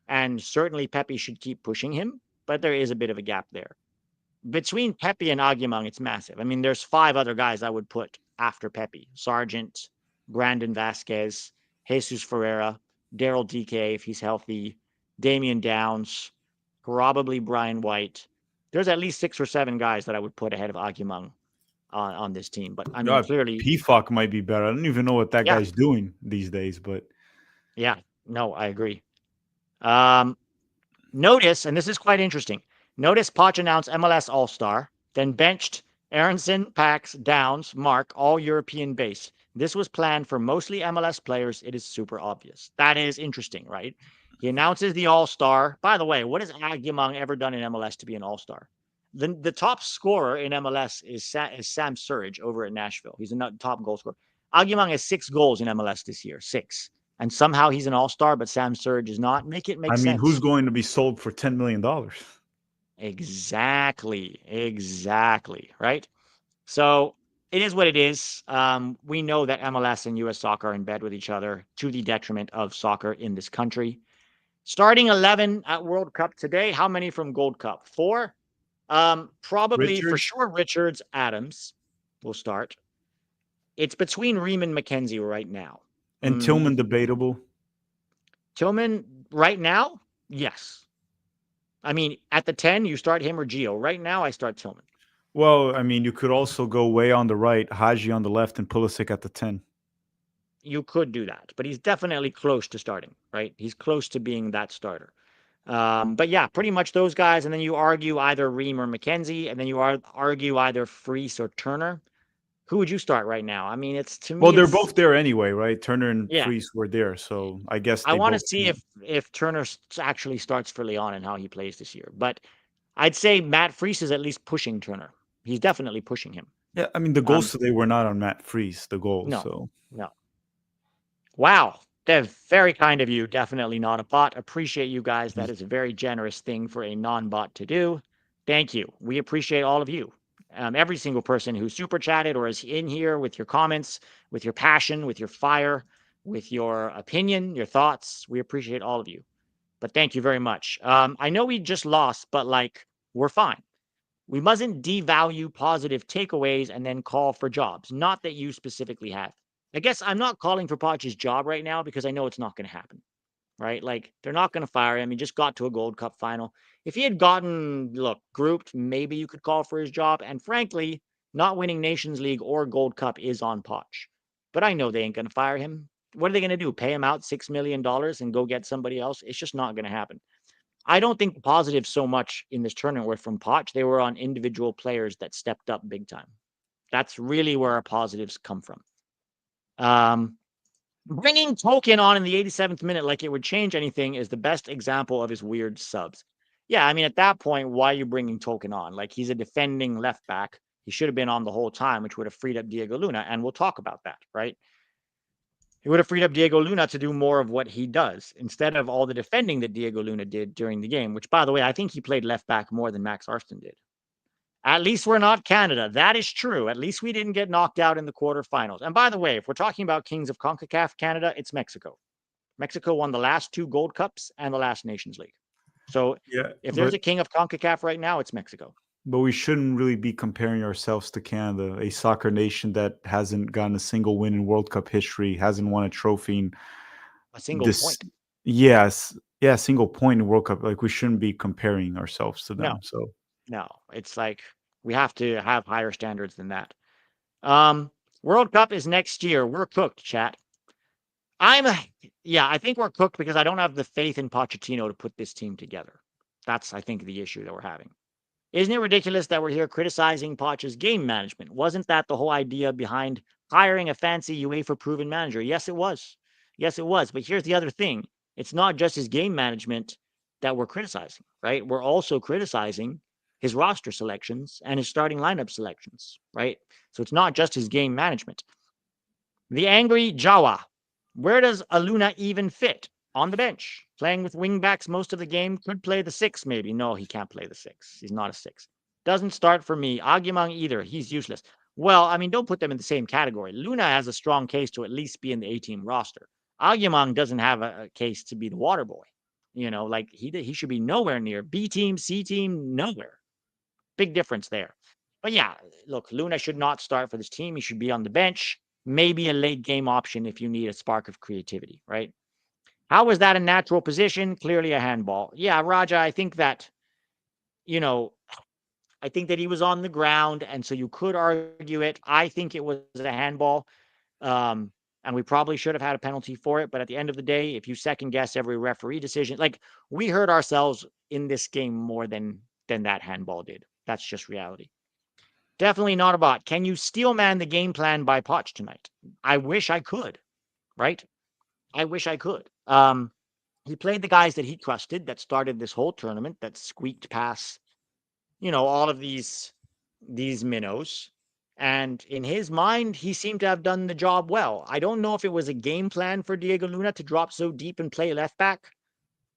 And certainly Pepe should keep pushing him, but there is a bit of a gap there. Between Pepe and Agyamang, it's massive. I mean, there's 5 other guys I would put after Pepe. Sargent, Brandon Vasquez, Jesus Ferreira, Daryl DK if he's healthy, Damian Downs, probably Brian White. There's at least 6 or 7 guys that I would put ahead of Agyamang on this team. But I mean, God, clearly, PFOC might be better. I don't even know what that yeah, guy's doing these days, but yeah, no, I agree. Notice, and this is quite interesting. Notice Poch announced MLS All Star, then benched Aronson, Pax, Downs, Mark, all European base. This was planned for mostly MLS players. It is super obvious. That is interesting, right? He announces the All Star. By the way, what has Agyamang ever done in MLS to be an All Star? The top scorer in MLS is Sam Surridge over at Nashville. He's a top goal scorer. Agyamang has 6 goals in MLS this year, 6. And somehow he's an all star, but Sam Surridge is not. Make it make I mean, who's sense. going to be sold for $10 million? Exactly. Right. So it is what it is. We know that MLS and US soccer are in bed with each other to the detriment of soccer in this country. Starting 11 at World Cup today. How many from Gold Cup? 4. Probably for Richards sure Richards, Adams will start. It's between Ream and McKenzie right now. and Tillman debatable. Tillman right now? Yes. I mean, at the 10, you start him or Gio. Right now, I start Tillman. Well, I mean, you could also go way on the right, Haji on the left, and Pulisic at the 10. You could do that, but he's definitely close to starting, right? He's close to being that starter. But yeah, pretty much those guys. And then you argue either Ream or McKenzie, and then you argue either Freese or Turner. Who would you start right now? I mean, it's to Well, me, they're it's both there anyway, right? Turner and yeah. Freese were there, so I guess I they want to both. see if Turner actually starts for Leon and how he plays this year. But I'd say Matt Freese is at least pushing Turner. He's definitely pushing him. Yeah, I mean, the goals today were not on Matt Freese, the goals, No, so. no. Wow. Dev, very kind of you. Definitely not a bot. Appreciate you guys. That is a very generous thing for a non-bot to do. Thank you. We appreciate all of you. Every single person who super chatted or is in here with your comments, with your passion, with your fire, with your opinion, your thoughts. We appreciate all of you. But thank you very much. I know we just lost, but like, we're fine. We mustn't devalue positive takeaways and then call for jobs. Not that you specifically have. I guess I'm not calling for Poch's job right now because I know it's not going to happen, right? Like, they're not going to fire him. He just got to a Gold Cup final. If he had gotten, grouped, maybe you could call for his job. And frankly, not winning Nations League or Gold Cup is on Poch. But I know they ain't going to fire him. What are they going to do? Pay him out $6 million and go get somebody else? It's just not going to happen. I don't think the positives so much in this tournament were from Poch. They were on individual players that stepped up big time. That's really where our positives come from. Bringing Tolkien on in the 87th minute like it would change anything is the best example of his weird subs. Yeah, I mean, at that point, why are you bringing Tolkien on? Like, he's a defending left back. He should have been on the whole time, which would have freed up Diego Luna. And we'll talk about that, right? He would have freed up Diego Luna to do more of what he does instead of all the defending that Diego Luna did during the game, which, by the way, I think he played left back more than Max Arston did. At least we're not Canada. That is true. At least we didn't get knocked out in the quarterfinals. And by the way, if we're talking about kings of CONCACAF Canada, it's Mexico. Mexico won the last 2 Gold Cups and the last Nations League. So Yeah, if there's a king of CONCACAF right now, it's Mexico. but we shouldn't really be comparing ourselves to Canada, a soccer nation that hasn't gotten a single win in World Cup history, hasn't won a trophy in A single this. point. Yes, yeah, single point in World Cup. Like, we shouldn't be comparing ourselves to them. No, So no. It's like we have to have higher standards than that. World Cup is next year. We're cooked, chat. I think we're cooked because I don't have the faith in Pochettino to put this team together. That's, I think, the issue that we're having. Isn't it ridiculous that we're here criticizing Poch's game management? Wasn't that the whole idea behind hiring a fancy UEFA-proven manager? Yes, it was. Yes, it was. But here's the other thing. It's not just his game management that we're criticizing, right? We're also criticizing his roster selections and his starting lineup selections, right? So it's not just his game management. The angry Jawa. Where does Aluna even fit? On the bench, playing with wingbacks most of the game. Could play the 6, maybe. No, he can't play the 6. He's not a 6. Doesn't start for me. Agyemang either. He's useless. Well, I mean, don't put them in the same category. Luna has a strong case to at least be in the A-team roster. Agyemang doesn't have a case to be the water boy. Like he should be nowhere near B-team, C-team, nowhere. Big difference there. But yeah, look, Luna should not start for this team. He should be on the bench. Maybe a late game option if you need a spark of creativity, right? How was that a natural position? Clearly a handball. Yeah, Raja, I think that, I think that he was on the ground, and so you could argue it. I think it was a handball, and we probably should have had a penalty for it. But at the end of the day, if you second guess every referee decision, like we hurt ourselves in this game more than that handball did. That's just reality. Definitely not a bot. Can you steel man the game plan by Poch tonight? I wish I could, right? I wish I could. He played the guys that he trusted that started this whole tournament, that squeaked past, all of these minnows. And in his mind, he seemed to have done the job well. I don't know if it was a game plan for Diego Luna to drop so deep and play left back,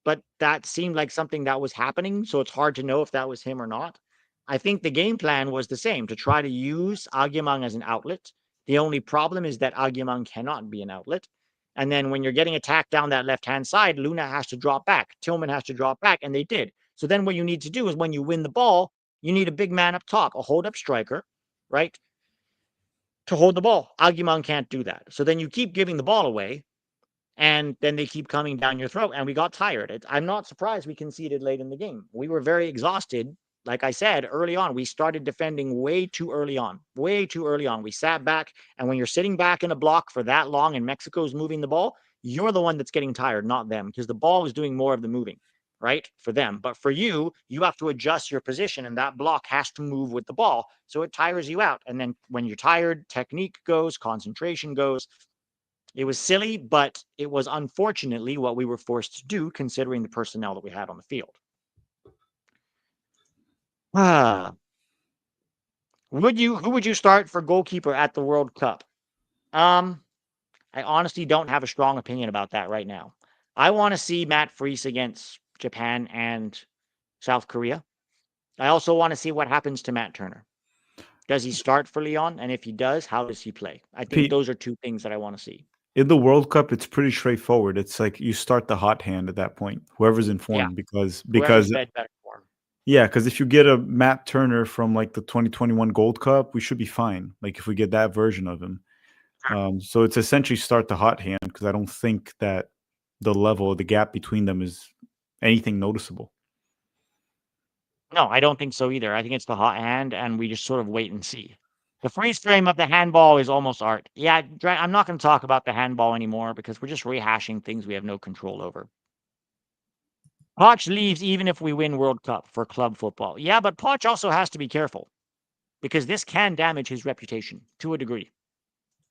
but that seemed like something that was happening. So it's hard to know if that was him or not. I think the game plan was the same, to try to use Agyemang as an outlet. The only problem is that Agyemang cannot be an outlet. And then when you're getting attacked down that left-hand side, Luna has to drop back. Tillman has to drop back, and they did. So then what you need to do is when you win the ball, you need a big man up top, a hold-up striker, right, to hold the ball. Agyemang can't do that. So then you keep giving the ball away, and then they keep coming down your throat, and we got tired. I'm not surprised we conceded late in the game. We were very exhausted. Like I said, early on, we started defending way too early on. Way too early on. We sat back, and when you're sitting back in a block for that long and Mexico's moving the ball, you're the one that's getting tired, not them, because the ball is doing more of the moving, right, for them. But for you, you have to adjust your position, and that block has to move with the ball, so it tires you out. And then when you're tired, technique goes, concentration goes. It was silly, but it was unfortunately what we were forced to do considering the personnel that we had on the field. Who would you start for goalkeeper at the World Cup? I honestly don't have a strong opinion about that right now. I want to see Matt Freese against Japan and South Korea. I also want to see what happens to Matt Turner. Does he start for Lyon? And if he does, how does he play? I think Pete, those are two things that I want to see. in the World Cup, it's pretty straightforward. It's like you start the hot hand at that point, whoever's in form, Yeah. because Whoever's better form. yeah, because if you get a Matt Turner from like the 2021 Gold Cup, we should be fine. Like if we get that version of him. So it's essentially start the hot hand, because I don't think that the level, the gap between them is anything noticeable. No, I don't think so either. I think it's the hot hand, and we just sort of wait and see. The freeze frame of the handball is almost art. Yeah, I'm not going to talk about the handball anymore because we're just rehashing things we have no control over. Poch leaves even if we win World Cup for club football. Yeah, but Poch also has to be careful because this can damage his reputation to a degree.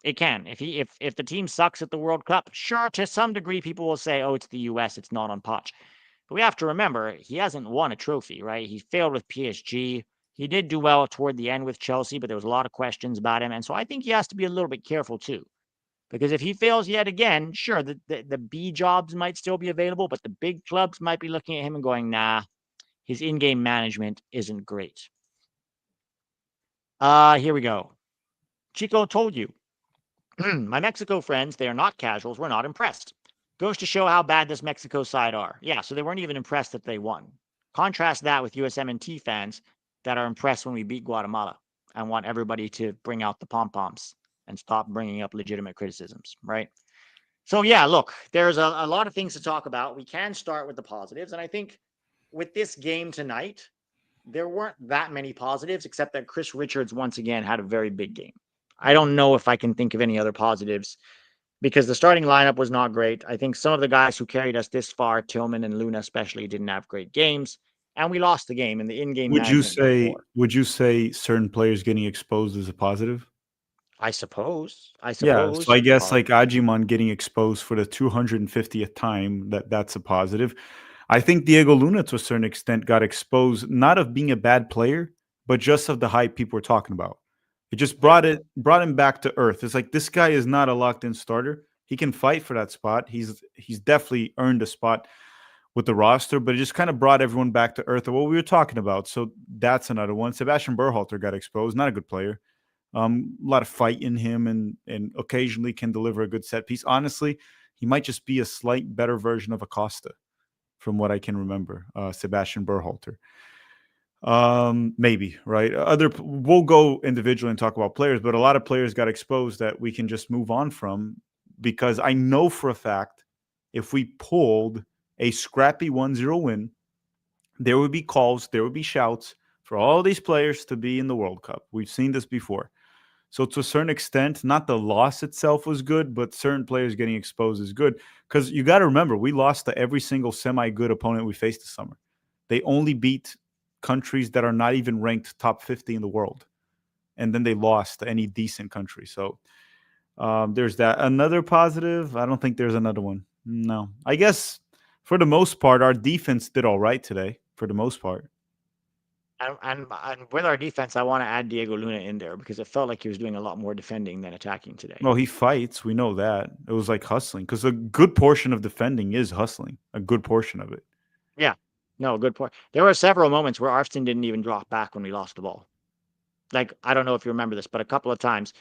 It can. If the team sucks at the World Cup, sure, to some degree, people will say, oh, it's the US, it's not on Poch. But we have to remember, he hasn't won a trophy, right? He failed with PSG. He did do well toward the end with Chelsea, but there was a lot of questions about him. And so I think he has to be a little bit careful too. Because if he fails yet again, sure, the B jobs might still be available, but the big clubs might be looking at him and going, nah, his in-game management isn't great. Here we go. Chico told you. My Mexico friends, they are not casuals. We're not impressed. Goes to show how bad this Mexico side are. Yeah, so they weren't even impressed that they won. Contrast that with USMNT fans that are impressed when we beat Guatemala and want everybody to bring out the pom-poms and stop bringing up legitimate criticisms, right? So yeah, look, there's a lot of things to talk about. We can start with the positives, and I think with this game tonight, there weren't that many positives, except that Chris Richards once again had a very big game. I don't know if I can think of any other positives because the starting lineup was not great. I think some of the guys who carried us this far, Tillman and Luna especially, didn't have great games. and we lost the game, and the in-game management was poor. Would you say certain players getting exposed is a positive? I suppose. I Yeah, so I suppose. guess like Ajimon getting exposed for the 250th time, that's a positive. I think Diego Luna to a certain extent got exposed not of being a bad player, but just of the hype people were talking about. It just Yeah. brought him back to earth. It's like this guy is not a locked in starter. He can fight for that spot. He's definitely earned a spot with the roster, but it just kind of brought everyone back to earth of what we were talking about. So that's another one. Sebastian Berhalter got exposed, not a good player. A lot of fight in him, and occasionally can deliver a good set piece. Honestly, he might just be a slight better version of Acosta, from what I can remember. Sebastian Berhalter, maybe right. We'll go individually and talk about players, but a lot of players got exposed that we can just move on from because I know for a fact if we pulled a scrappy 1-0 win, there would be calls, there would be shouts for all these players to be in the World Cup. We've seen this before. So to a certain extent, not the loss itself was good, but certain players getting exposed is good. Because you got to remember, we lost to every single semi-good opponent we faced this summer. They only beat countries that are not even ranked top 50 in the world. And then they lost to any decent country. So there's that. Another positive, I don't think there's another one. No. I guess for the most part, our defense did all right today, for the most part. And with our defense, I want to add Diego Luna in there because it felt like he was doing a lot more defending than attacking today. Well, he fights. We know that. It was like hustling because a good portion of defending is hustling. A good portion of it. Yeah. No, good point. There were several moments where Arfston didn't even drop back when we lost the ball. Like, I don't know if you remember this, but a couple of times.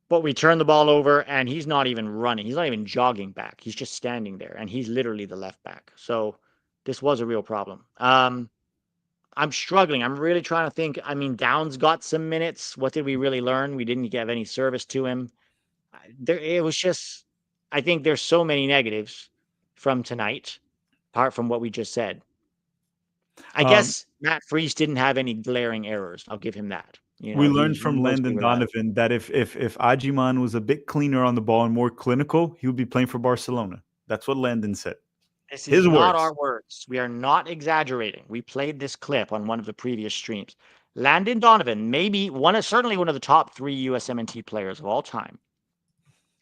But we turned the ball over and he's not even running. He's not even jogging back. He's just standing there and he's literally the left back. So this was a real problem. I'm struggling. I'm really trying to think. I mean, Downs got some minutes. What did we really learn? We didn't give any service to him. It was just, I think there's so many negatives from tonight, apart from what we just said. I Um, guess Matt Freese didn't have any glaring errors. I'll give him that. You we know, learned he's from mostly Landon reliable. Donovan that if Ajiman was a bit cleaner on the ball and more clinical, he would be playing for Barcelona. That's what Landon said. This is His not words. our words. We are not exaggerating. We played this clip on one of the previous streams. Landon Donovan, maybe certainly one of the top 3 USMNT players of all time,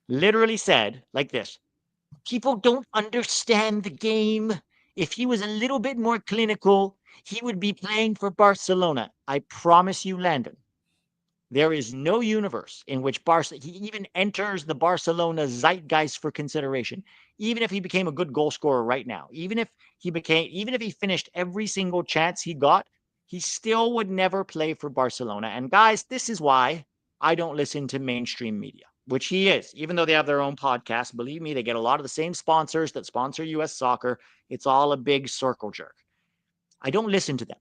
literally said like this: people don't understand the game. If he was a little bit more clinical, he would be playing for Barcelona. I promise you, Landon, there is no universe in which he even enters the Barcelona zeitgeist for consideration. Even if he became a good goal scorer right now, even if he finished every single chance he got, he still would never play for Barcelona. And guys, this is why I don't listen to mainstream media, which he is. Even though they have their own podcast, believe me, they get a lot of the same sponsors that sponsor US soccer. It's all a big circle jerk. I don't listen to them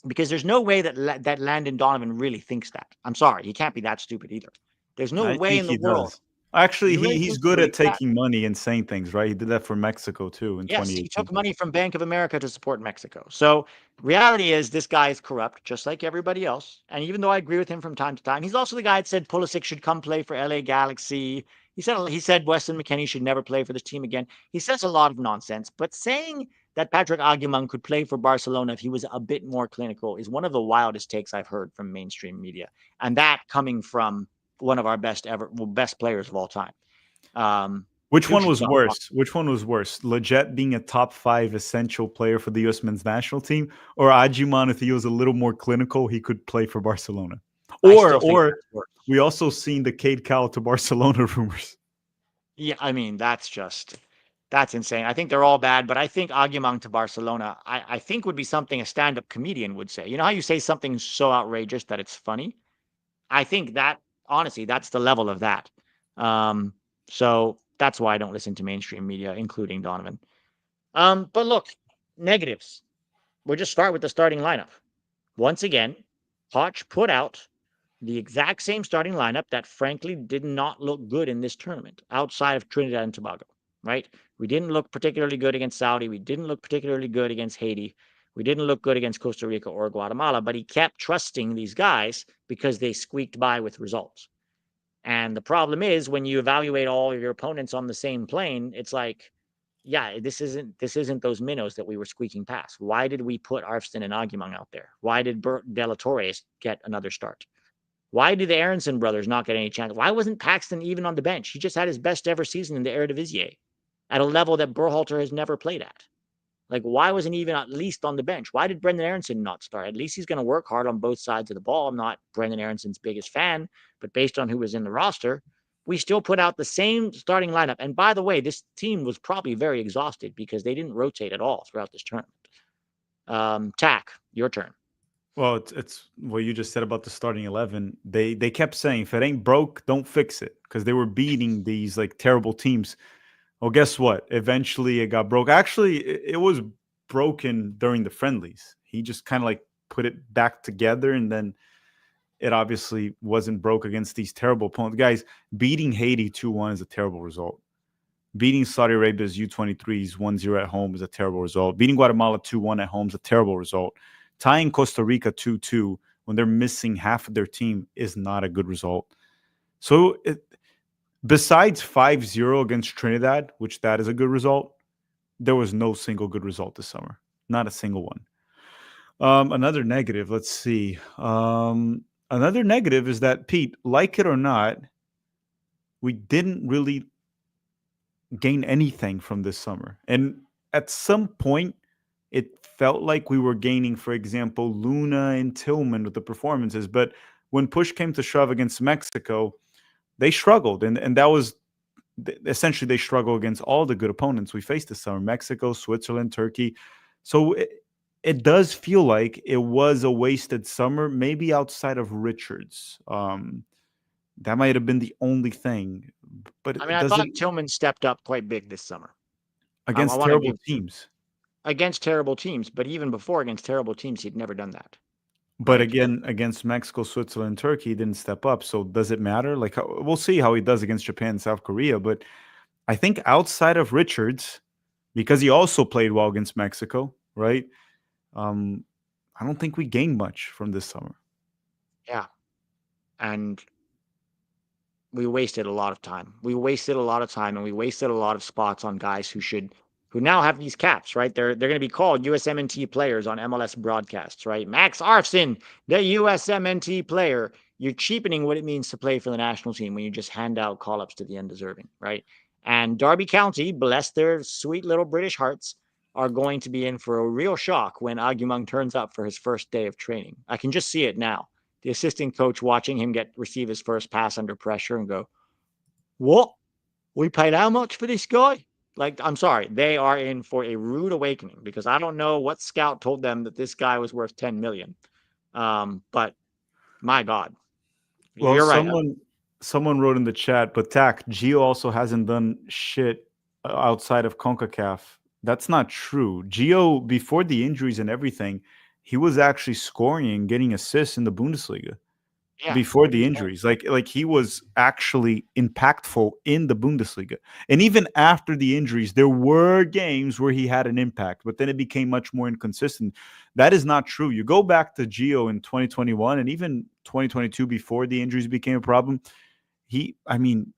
because there's no way that Landon Donovan really thinks that. I'm sorry, he can't be that stupid either. There's no I way think in the he world. does. Actually, You really he's think he good at believes that? taking money and saying things, right? He did that for Mexico too in Yes, he 2018. took money from Bank of America to support Mexico. So reality is this guy is corrupt, just like everybody else. And even though I agree with him from time to time, he's also the guy that said Pulisic should come play for LA Galaxy. He said Weston McKennie should never play for this team again. He says a lot of nonsense, but saying that Patrick Aguiman could play for Barcelona if he was a bit more clinical is one of the wildest takes I've heard from mainstream media. And that coming from one of our best players of all time. Which Dude one should was stop. worse? Which one was worse? Leggett being a top 5 essential player for the U.S. men's national team, or Ajiman if he was a little more clinical, he could play for Barcelona? I still think Or that's worse. we also seen the Cade Cowell to Barcelona rumors. Yeah, I mean, that's insane. I think they're all bad, but I think Aguiman to Barcelona, I think would be something a stand-up comedian would say. You know how you say something so outrageous that it's funny? I think that honestly, that's the level of that. Um, so that's why I don't listen to mainstream media, including Donovan. But look, negatives. We'll just start with the starting lineup. Once again, Poch put out the exact same starting lineup that frankly did not look good in this tournament outside of Trinidad and Tobago, right? We didn't look particularly good against Saudi. We didn't look particularly good against Haiti. We didn't look good against Costa Rica or Guatemala, but he kept trusting these guys because they squeaked by with results. And the problem is when you evaluate all of your opponents on the same plane, it's like yeah, this isn't those minnows that we were squeaking past. Why did we put Arfston and Agumang out there? Why did De La Torre get another start? Why did the Aronson brothers not get any chance? Why wasn't Paxton even on the bench? He just had his best ever season in the Eredivisie at a level that Berhalter has never played at. Like, why wasn't he even at least on the bench? Why did Brendan Aronson not start? At least he's going to work hard on both sides of the ball. I'm not Brendan Aronson's biggest fan, but based on who was in the roster, we still put out the same starting lineup. And by the way, this team was probably very exhausted because they didn't rotate at all throughout this tournament. Tack, your turn. Well, it's what you just said about the starting 11. They kept saying, if it ain't broke, don't fix it, because they were beating these like terrible teams. Well, guess what? Eventually, it got broke. Actually, it was broken during the friendlies. He just kind of like put it back together, and then it obviously wasn't broke against these terrible opponents. Guys, beating Haiti 2-1 is a terrible result. Beating Saudi Arabia's U23s 1-0 at home is a terrible result. Beating Guatemala 2-1 at home is a terrible result. Tying Costa Rica 2-2 when they're missing half of their team is not a good result. So besides 5-0 against Trinidad, which that is a good result, there was no single good result this summer. Not a single one. Another negative, let's see. Another negative is that, Pete, like it or not, we didn't really gain anything from this summer. And at some point, it felt like we were gaining, for example, Luna and Tillman with the performances. But when push came to shove against Mexico, they struggled. And that was essentially, they struggle against all the good opponents we faced this summer: Mexico, Switzerland, Turkey. So it does feel like it was a wasted summer, maybe outside of Richards. That might have been the only thing. But I mean, it I thought doesn't Tillman stepped up quite big this summer. I against want to terrible give teams. against terrible teams, but even before against terrible teams, he'd never done that, But right? again, against Mexico, Switzerland, Turkey, he didn't step up. So does it matter? Like, we'll see how he does against Japan and South Korea. But I think outside of Richards, because he also played well against Mexico, right? Um, I don't think we gained much from this summer. Yeah, and we wasted a lot of time. We wasted a lot of time, and we wasted a lot of spots on guys who now have these caps, right? They're going to be called USMNT players on MLS broadcasts, right? Max Arfson, the USMNT player. You're cheapening what it means to play for the national team when you just hand out call ups to the undeserving, right? And Derby County, bless their sweet little British hearts, are going to be in for a real shock when Agumang turns up for his first day of training. I can just see it now. The assistant coach watching him receive his first pass under pressure and go, "What? We paid how much for this guy?" Like, I'm sorry, they are in for a rude awakening because I don't know what scout told them that this guy was worth 10 million. But my God, Well, you're right. someone wrote in the chat, but Tack, Gio also hasn't done shit outside of CONCACAF. That's not true. Gio, before the injuries and everything, he was actually scoring and getting assists in the Bundesliga Yeah, before the injuries. Like he was actually impactful in the Bundesliga. And even after the injuries, there were games where he had an impact, but then it became much more inconsistent. That is not true. You go back to Gio in 2021 and even 2022 before the injuries became a problem. I mean,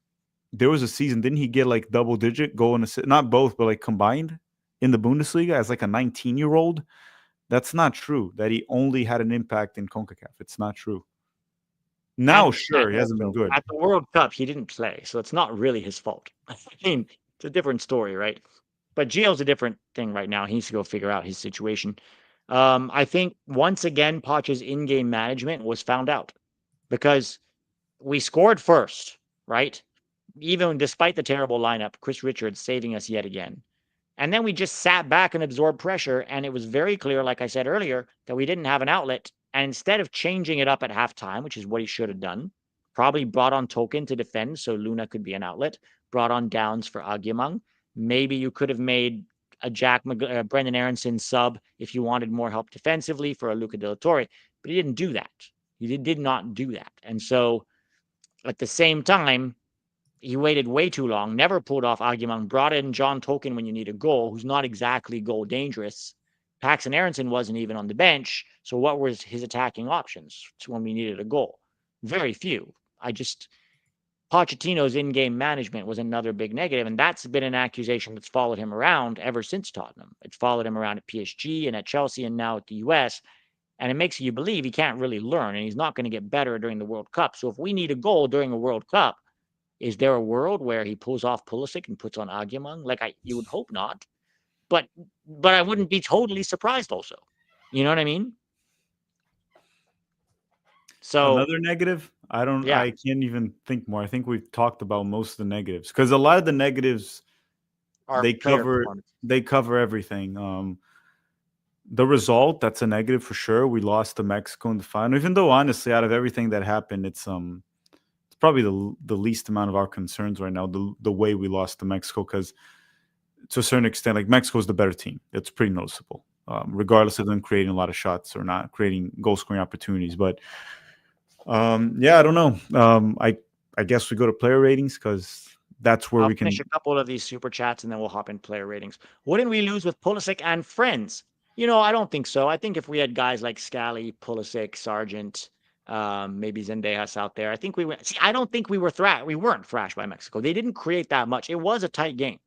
there was a season, didn't he get like double digit goal and assist, not both, but like combined in the Bundesliga as like a 19-year-old? That's not true. That he only had an impact in CONCACAF. It's not true. Now, and sure, he hasn't been also good. at the World Cup, he didn't play, so it's not really his fault. I mean, it's a different story, right? But Gio's a different thing right now. He needs to go figure out his situation. I think once again, Poch's in-game management was found out because we scored first, right? Even despite the terrible lineup, Chris Richards saving us yet again. And then we just sat back and absorbed pressure. And it was very clear, like I said earlier, that we didn't have an outlet. And instead of changing it up at halftime, which is what he should have done, probably brought on Token to defend so Luna could be an outlet, brought on Downs for Agyemang. Maybe you could have made a Brendan Aronson sub if you wanted more help defensively for a Luca De La Torre, but he didn't do that. He did not do that. And so at the same time, he waited way too long, never pulled off Agyemang, brought in John Token when you need a goal, who's not exactly goal dangerous. Paxton Aronson wasn't even on the bench. So what was his attacking options when we needed a goal? Very few. I just Pochettino's in-game management was another big negative, and that's been an accusation that's followed him around ever since Tottenham. It's followed him around at PSG and at Chelsea and now at the US, and it makes you believe he can't really learn and he's not going to get better during the World Cup. So if we need a goal during a World Cup, is there a world where he pulls off Pulisic and puts on Agyemang? You would hope not, but I wouldn't be totally surprised also. You know what I mean? So Another negative? yeah, I can't even think more. I think we've talked about most of the negatives because a lot of the negatives our player performance. they cover everything. The result, that's a negative for sure. We lost to Mexico in the final. Even though honestly, out of everything that happened, it's probably the least amount of our concerns right now, the way we lost to Mexico, because to a certain extent, like Mexico's the better team. It's pretty noticeable. Regardless of them creating a lot of shots or not creating goal scoring opportunities. But yeah, I don't know. I guess we go to player ratings because that's where I'll we finish can. a couple of these super chats and then we'll hop in player ratings. Wouldn't we lose with Pulisic and friends? I don't think so. I think if we had guys like Scally, Pulisic, Sargent, maybe Zendejas out there, I think we went. See, I don't think we weren't thrashed by Mexico. They didn't create that much. It was a tight game,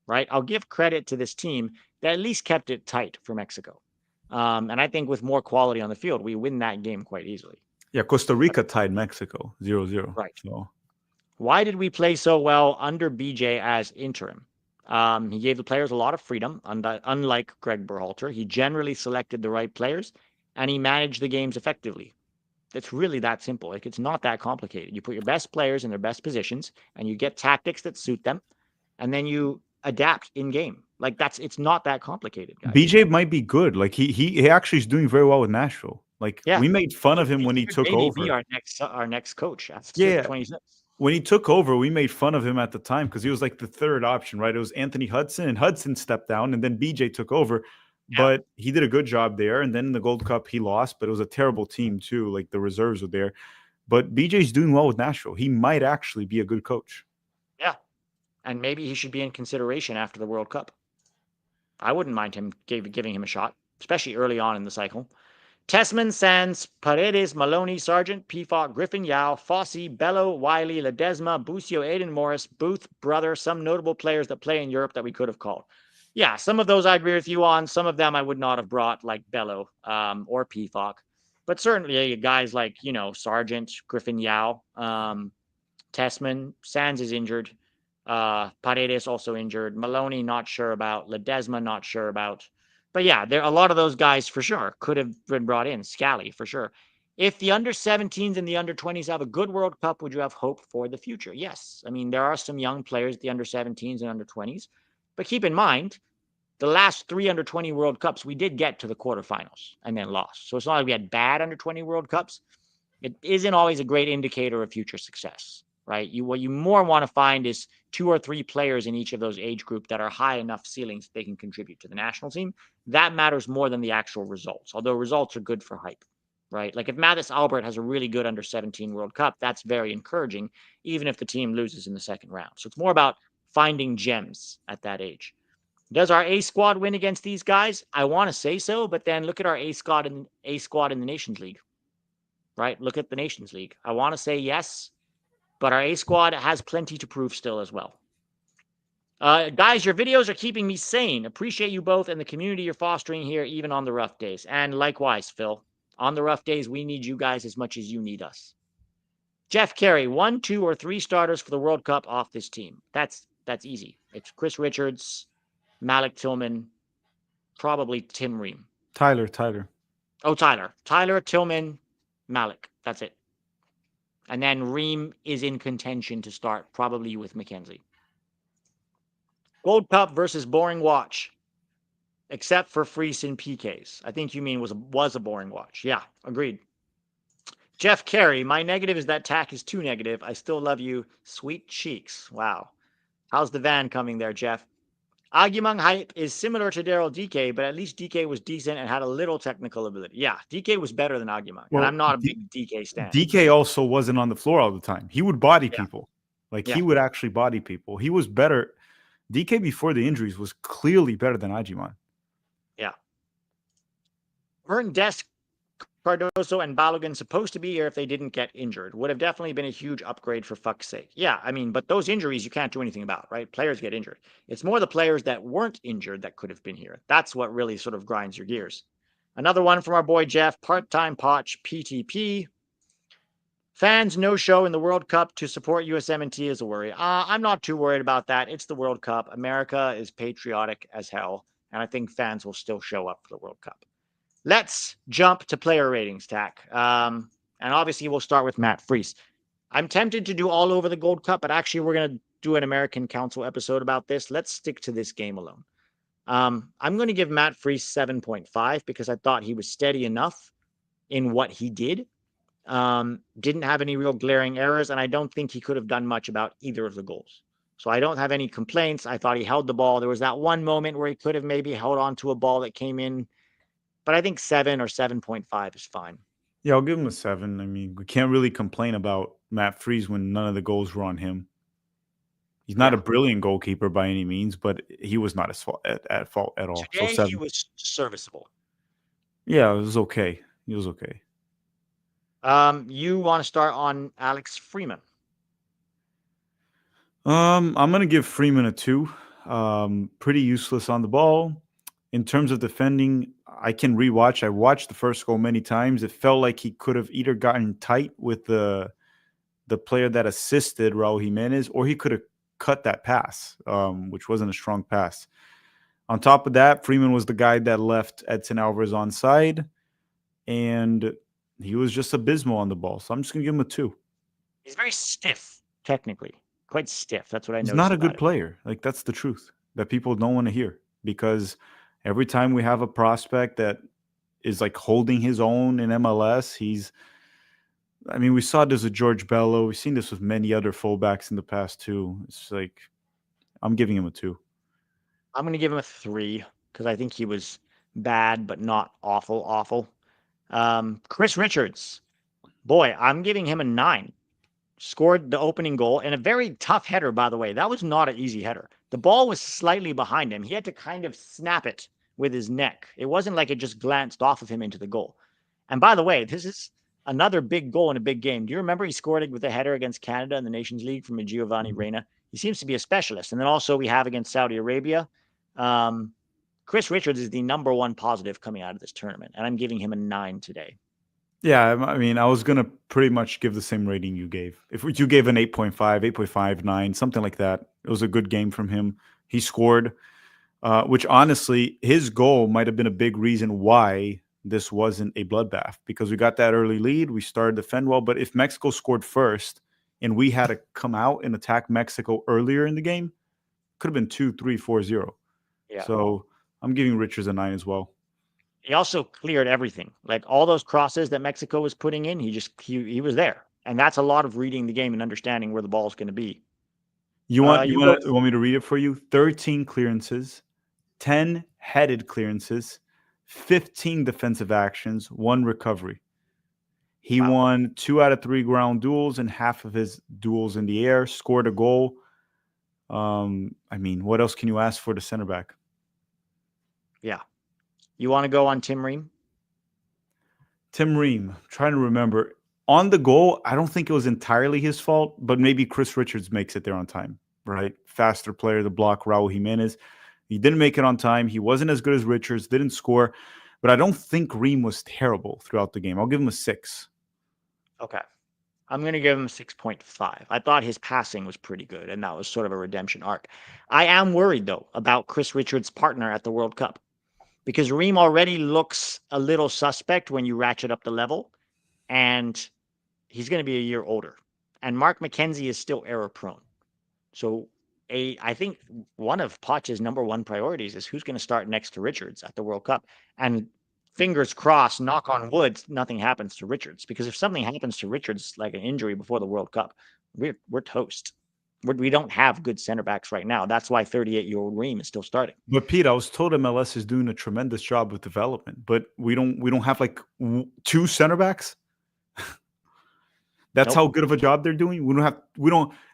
right? I'll give credit to this team that at least kept it tight for Mexico. And I think with more quality on the field, we win that game quite easily. Yeah, Costa Rica tied Mexico 0-0. Right. So Why did we play so well under BJ as interim? He gave the players a lot of freedom, unlike Greg Berhalter. He generally selected the right players, and he managed the games effectively. It's really that simple. Like, it's not that complicated. You put your best players in their best positions, and you get tactics that suit them, and then you adapt in game. It's not that complicated, guys. BJ might be good. Like he actually is doing very well with Nashville. Like Yeah, we made fun of him he when he could took maybe be over. our next coach after Yeah, 26. when he took over, we made fun of him at the time because he was like the third option, right? It was Anthony Hudson, and Hudson stepped down, and then BJ took over. Yeah, But he did a good job there. And then in the Gold Cup, he lost, but it was a terrible team too. Like the reserves were there. But BJ's doing well with Nashville. He might actually be a good coach. yeah, and maybe he should be in consideration after the World Cup. I wouldn't mind him giving him a shot, especially early on in the cycle. Tessman, Sands, Paredes, Maloney, Sargent, Pifok, Griffin, Yao, Fossey, Bello, Wiley, Ledesma, Busio, Aiden Morris, Booth, Brother, some notable players that play in Europe that we could have called. Yeah, some of those I agree with you on. Some of them I would not have brought, like Bello or Pifok. But certainly guys like, Sargent, Griffin, Yao, Tessman, Sands is injured. Paredes also injured. Maloney, not sure about. Ledesma, not sure about. But yeah, there a lot of those guys for sure could have been brought in. Scally for sure. If the under 17s and the under 20s have a good World Cup, would you have hope for the future? Yes. I mean, there are some young players, the under 17s and under 20s. But keep in mind, the last 3 under 20 World Cups, we did get to the quarterfinals and then lost. So it's not like we had bad under 20 World Cups. It isn't always a great indicator of future success, right? What you more want to find is 2 or 3 players in each of those age group that are high enough ceilings that they can contribute to the national team. That matters more than the actual results, although results are good for hype, right? Like if Mathis Albert has a really good under 17 World Cup, that's very encouraging, even if the team loses in the second round. So it's more about finding gems at that age. Does our A squad win against these guys? I want to say so, but then look at our A squad in the Nations League, right? Look at the Nations League. I want to say yes, but our A squad has plenty to prove still as well. Guys, your videos are keeping me sane. Appreciate you both and the community you're fostering here, even on the rough days. And likewise, Phil, on the rough days, we need you guys as much as you need us. Jeff Carey, 1, 2, or 3 starters for the World Cup off this team. That's easy. It's Chris Richards, Malik Tillman, probably Tim Ream. Tyler. Oh, Tyler, Tillman, Malik. That's it. And then Ream is in contention to start, probably with McKenzie. Gold Cup versus boring watch, except for Freese and PKs. I think you mean was a boring watch. Yeah, agreed. Jeff Carey, my negative is that tack is too negative. I still love you. Sweet cheeks. Wow. How's the van coming there, Jeff? Agyemang hype is similar to Daryl DK, but at least DK was decent and had a little technical ability. Yeah, DK was better than Agyemang, and I'm Well, not a big DK stan. DK also wasn't on the floor all the time. He would body Yeah. people. Like Yeah. he would actually body people. He was better. DK before the injuries was clearly better than Agyemang. Yeah. Vern Desk Cardoso and Balogun supposed to be here if they didn't get injured. Would have definitely been a huge upgrade for fuck's sake. Yeah, I mean, but those injuries you can't do anything about, right? Players get injured. It's more the players that weren't injured that could have been here. That's what really sort of grinds your gears. Another one from our boy Jeff, part-time Poch, PTP. Fans no show in the World Cup to support USMNT is a worry. I'm not too worried about that. It's the World Cup. America is patriotic as hell, and I think fans will still show up for the World Cup. Let's jump to player ratings, Tack. And obviously, we'll start with Matt Freese. I'm tempted to do all over the Gold Cup, but actually, we're going to do an American Council episode about this. Let's stick to this game alone. I'm going to give Matt Freese 7.5 because I thought he was steady enough in what he did. Didn't have any real glaring errors, and I don't think he could have done much about either of the goals. So I don't have any complaints. I thought he held the ball. There was that one moment where he could have maybe held on to a ball that came in, but I think 7 or 7.5 is fine. Yeah, I'll give him a 7. I mean, we can't really complain about Matt Freese when none of the goals were on him. He's not a brilliant goalkeeper by any means, but he was not at fault at all. Today, so 7. he was serviceable. Yeah, it was okay. He was okay. You want to start on Alex Freeman? I'm gonna give Freeman a 2. Pretty useless on the ball. In terms of defending, I can rewatch. I watched the first goal many times. It felt like he could have either gotten tight with the player that assisted Raul Jimenez, or he could have cut that pass, which wasn't a strong pass. On top of that, Freeman was the guy that left Edson Alvarez onside, and he was just abysmal on the ball. So I'm just going to give him a 2. He's very stiff, technically. Quite stiff. That's what I noticed. He's not a good player. Like, that's the truth that people don't want to hear, because every time we have a prospect that is like holding his own in MLS, we saw this with George Bello. We've seen this with many other fullbacks in the past too. It's like, I'm giving him a 2. I'm going to give him a 3 because I think he was bad, but not awful. Chris Richards, boy, I'm giving him a 9. Scored the opening goal and a very tough header, by the way. That was not an easy header. The ball was slightly behind him. He had to kind of snap it with his neck. It wasn't like it just glanced off of him into the goal. And by the way, this is another big goal in a big game. Do you remember he scored it with a header against Canada in the Nations League from a Giovanni Reina? He seems to be a specialist. And then also we have against Saudi Arabia. Chris Richards is the number one positive coming out of this tournament, and I'm giving him a 9 today. Yeah, I mean, I was going to pretty much give the same rating you gave. If you gave an 8.5, 8.5, 9, something like that, it was a good game from him. He scored, which honestly, his goal might have been a big reason why this wasn't a bloodbath, because we got that early lead. We started to defend well, but if Mexico scored first and we had to come out and attack Mexico earlier in the game, could have been 2-3, 4-0. Yeah. So I'm giving Richards a 9 as well. He also cleared everything. Like all those crosses that Mexico was putting in, he was there. And that's a lot of reading the game and understanding where the ball is going to be. You want me to read it for you? 13 clearances, 10 headed clearances, 15 defensive actions, 1 recovery. He won 2 out of 3 ground duels and half of his duels in the air, scored a goal. What else can you ask for the center back? Yeah. You want to go on Tim Ream? Tim Ream, trying to remember. On the goal, I don't think it was entirely his fault, but maybe Chris Richards makes it there on time, right? Faster player to block Raul Jimenez. He didn't make it on time. He wasn't as good as Richards, didn't score, but I don't think Ream was terrible throughout the game. I'll give him a 6. Okay. I'm going to give him 6.5. I thought his passing was pretty good, and that was sort of a redemption arc. I am worried, though, about Chris Richards' partner at the World Cup, because Ream already looks a little suspect when you ratchet up the level, and he's going to be a year older. And Mark McKenzie is still error-prone. So I think one of Poch's number one priorities is who's going to start next to Richards at the World Cup. And fingers crossed, knock on wood, nothing happens to Richards. Because if something happens to Richards, like an injury before the World Cup, we're toast. We don't have good center backs right now. That's why 38-year-old Ream is still starting. But Pete, I was told MLS is doing a tremendous job with development, but we don't have like 2 center backs. That's how good of a job they're doing.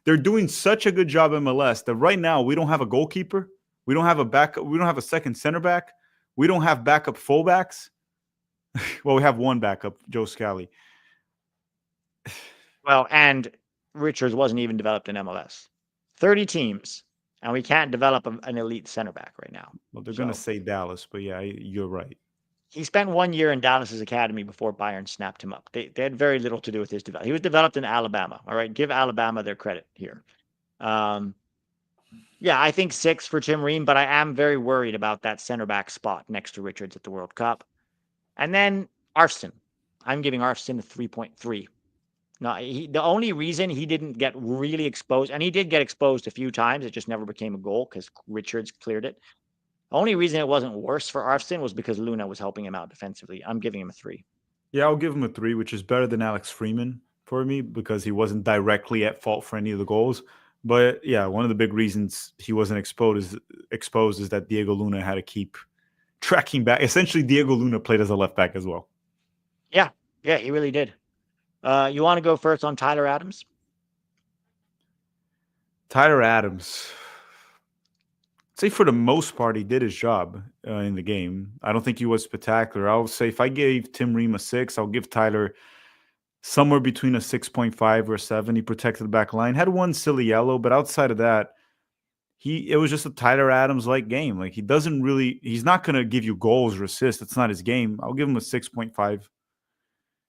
They're doing such a good job in MLS that right now we don't have a goalkeeper. We don't have a backup. We don't have a second center back. We don't have backup fullbacks. Well, we have one backup, Joe Scally. Well, and Richards wasn't even developed in MLS. 30 teams, and we can't develop an elite center back right now. Well, they're gonna So say Dallas, but yeah, you're right. he spent 1 year in Dallas's academy before Bayern snapped him up. They had very little to do with his development. He was developed in Alabama. All right, give Alabama their credit here. Um, yeah, I think 6 for Tim Ream, but I am very worried about that center back spot next to Richards at the World Cup. And then Arsene. I'm giving Arsene a 3.3. No, the only reason he didn't get really exposed, and he did get exposed a few times, it just never became a goal because Richards cleared it. The only reason it wasn't worse for Arsene was because Luna was helping him out defensively. I'm giving him a 3. Yeah, I'll give him a 3, which is better than Alex Freeman for me because he wasn't directly at fault for any of the goals. But yeah, one of the big reasons he wasn't exposed is that Diego Luna had to keep tracking back. Essentially, Diego Luna played as a left back as well. Yeah, he really did. You want to go first on Tyler Adams? Tyler Adams, I'd say for the most part, he did his job in the game. I don't think he was spectacular. I'll say if I gave Tim Ream a 6, I'll give Tyler somewhere between a 6.5 or a 7. He protected the back line. Had one silly yellow, but outside of that, it was just a Tyler Adams like game. Like he's not gonna give you goals or assists. That's not his game. I'll give him a 6.5.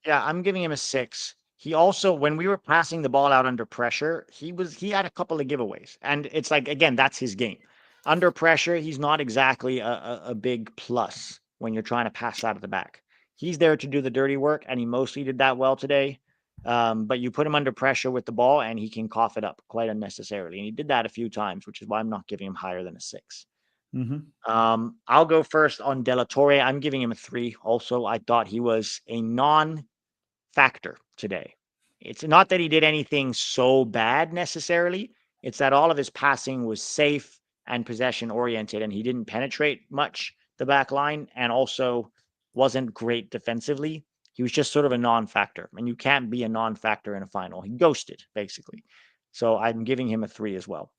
Yeah, I'm giving him a 6. He also, when we were passing the ball out under pressure, he had a couple of giveaways, and it's like again, that's his game. Under pressure, he's not exactly a big plus when you're trying to pass out of the back. He's there to do the dirty work, and he mostly did that well today. But you put him under pressure with the ball, and he can cough it up quite unnecessarily, and he did that a few times, which is why I'm not giving him higher than a 6. Mm-hmm. I'll go first on De La Torre. I'm giving him a 3. Also, I thought he was a non-factor today. It's not that he did anything so bad necessarily. It's that all of his passing was safe and possession oriented, and he didn't penetrate much the back line, and also wasn't great defensively. He was just sort of a non-factor, and you can't be a non-factor in a final. He ghosted basically. So I'm giving him a 3 as well.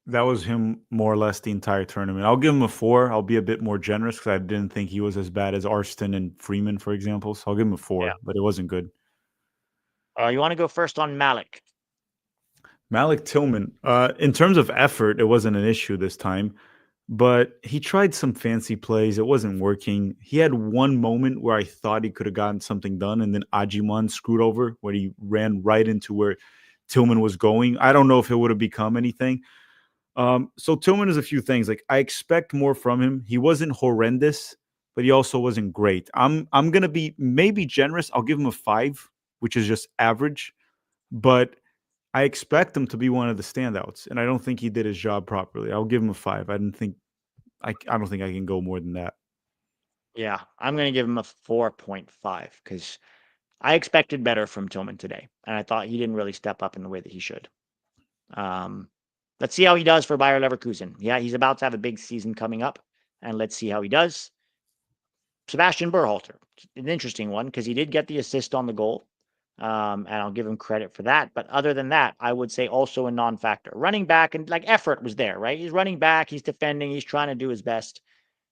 That was him more or less the entire tournament. I'll give him a 4. I'll be a bit more generous because I didn't think he was as bad as Arston and Freeman, for example. So I'll give him a 4, but it wasn't good. You want to go first on Malik? Malik Tillman, in terms of effort, it wasn't an issue this time, but he tried some fancy plays. It wasn't working. He had one moment where I thought he could have gotten something done, and then Ajiman screwed over where he ran right into where Tillman was going. I don't know if it would have become anything. So Tillman is a few things. Like I expect more from him. He wasn't horrendous, but he also wasn't great. I'm gonna be maybe generous. I'll give him a 5, which is just average, but I expect him to be one of the standouts, and I don't think he did his job properly. I'll give him a 5. I don't think I can go more than that. Yeah, I'm going to give him a 4.5 because I expected better from Tillman today, and I thought he didn't really step up in the way that he should. Um, let's see how he does for Bayer Leverkusen. Yeah, he's about to have a big season coming up, and let's see how he does. Sebastian Berhalter, an interesting one because he did get the assist on the goal, and I'll give him credit for that. But other than that, I would say also a non-factor. Running back and like effort was there, right? He's running back, he's defending, he's trying to do his best.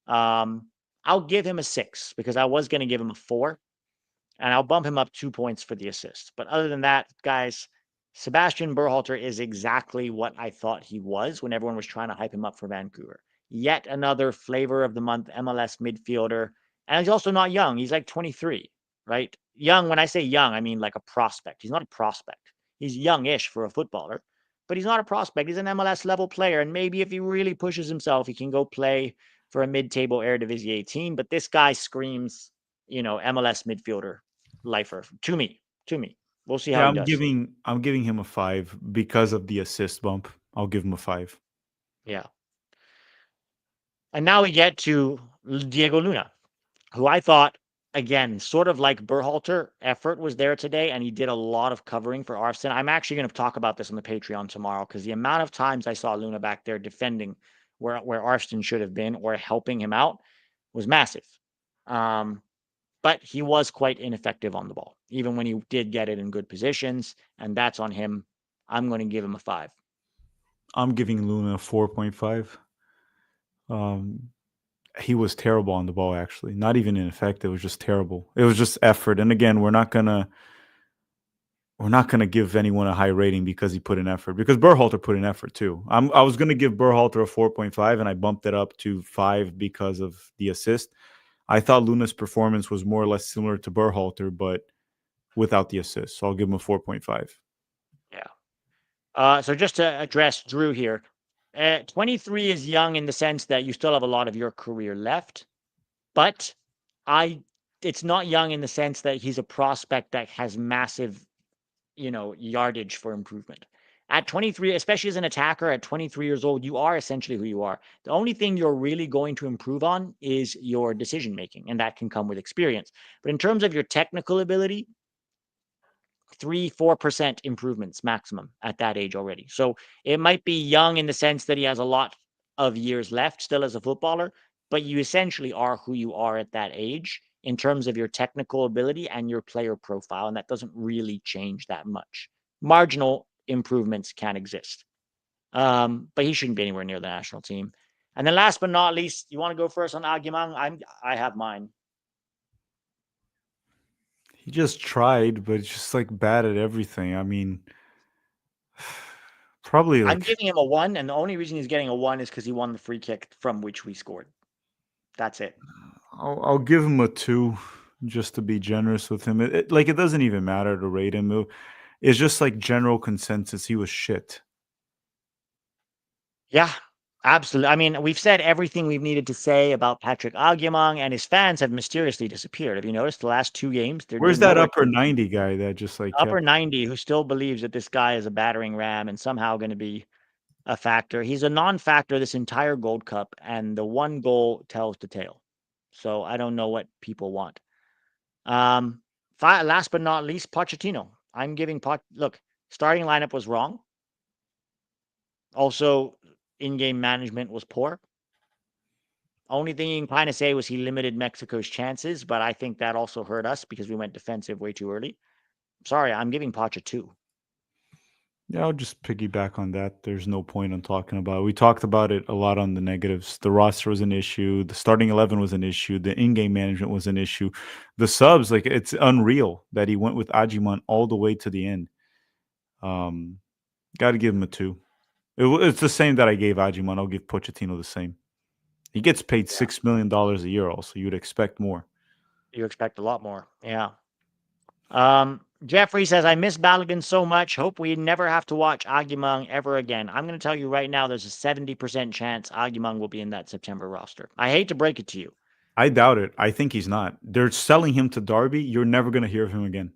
Um, I'll give him a 6 because I was going to give him a 4, and I'll bump him up 2 points for the assist. But other than that, guys, Sebastian Berhalter is exactly what I thought he was when everyone was trying to hype him up for Vancouver. Yet another flavor of the month MLS midfielder. And he's also not young. He's like 23, right? Young, when I say young, I mean like a prospect. He's not a prospect. He's youngish for a footballer, but he's not a prospect. He's an MLS level player. And maybe if he really pushes himself, he can go play for a mid-table Eredivisie team. But this guy screams, MLS midfielder lifer to me. We'll see how Yeah, he does. I'm giving him a 5 because of the assist bump. I'll give him a 5. Yeah. And now we get to Diego Luna, who I thought, again, sort of like Berhalter, effort was there today, and he did a lot of covering for Arsene. I'm actually going to talk about this on the Patreon tomorrow because the amount of times I saw Luna back there defending where Arsene should have been or helping him out was massive. But he was quite ineffective on the ball, even when he did get it in good positions, and that's on him. I'm going to give him a 5. I'm giving Luna a 4.5. he was terrible on the ball. Actually, not even ineffective. It was just terrible. It was just effort. And again, we're not gonna give anyone a high rating because he put in effort. Because Berhalter put in effort too. I was gonna give Berhalter a 4.5, and I bumped it up to 5 because of the assist. I thought Luna's performance was more or less similar to Berhalter, but without the assist. So I'll give him a 4.5. Yeah. So just to address Drew here, 23 is young in the sense that you still have a lot of your career left, but it's not young in the sense that he's a prospect that has massive, yardage for improvement. At 23, especially as an attacker at 23 years old, you are essentially who you are. The only thing you're really going to improve on is your decision making, and that can come with experience. But in terms of your technical ability, 3-4% improvements maximum at that age already. So it might be young in the sense that he has a lot of years left still as a footballer, but you essentially are who you are at that age in terms of your technical ability and your player profile. And that doesn't really change that much. Marginal improvements can exist. But he shouldn't be anywhere near the national team. And then last but not least, you want to go first on Aguimang? I have mine. He just tried, but it's just like bad at everything. I mean, probably I'm like giving him a 1, and the only reason he's getting a 1 is because he won the free kick from which we scored. That's it. I'll give him a 2 just to be generous with him. It doesn't even matter to rate him. It's just like general consensus. He was shit. Yeah, absolutely. I mean, we've said everything we've needed to say about Patrick Agyemang, and his fans have mysteriously disappeared. Have you noticed the last 2 games? They're Where's that nowhere upper 90 guy that just like upper kept 90 who still believes that this guy is a battering ram and somehow going to be a factor. He's a non-factor this entire Gold Cup, and the one goal tells the tale. So I don't know what people want. Last but not least, Pochettino. I'm giving look, starting lineup was wrong. Also, in-game management was poor. Only thing you can kind of say was he limited Mexico's chances, but I think that also hurt us because we went defensive way too early. Sorry, I'm giving Poch a 2. Yeah, I'll just piggyback on that. There's no point in talking about it. We talked about it a lot on the negatives. The roster was an issue. The starting 11 was an issue. The in-game management was an issue. The subs, like it's unreal that he went with Ajiman all the way to the end. Um, Got to give him a 2. It's the same that I gave Ajiman. I'll give Pochettino the same. He gets paid Yeah. $6 million a year. Also, you'd expect more. You expect a lot more. Yeah. Jeffrey says, I miss Balogun so much. Hope we never have to watch Aguimang ever again. I'm going to tell you right now, there's a 70% chance Aguimang will be in that September roster. I hate to break it to you. I doubt it. I think he's not. They're selling him to Derby. You're never going to hear of him again.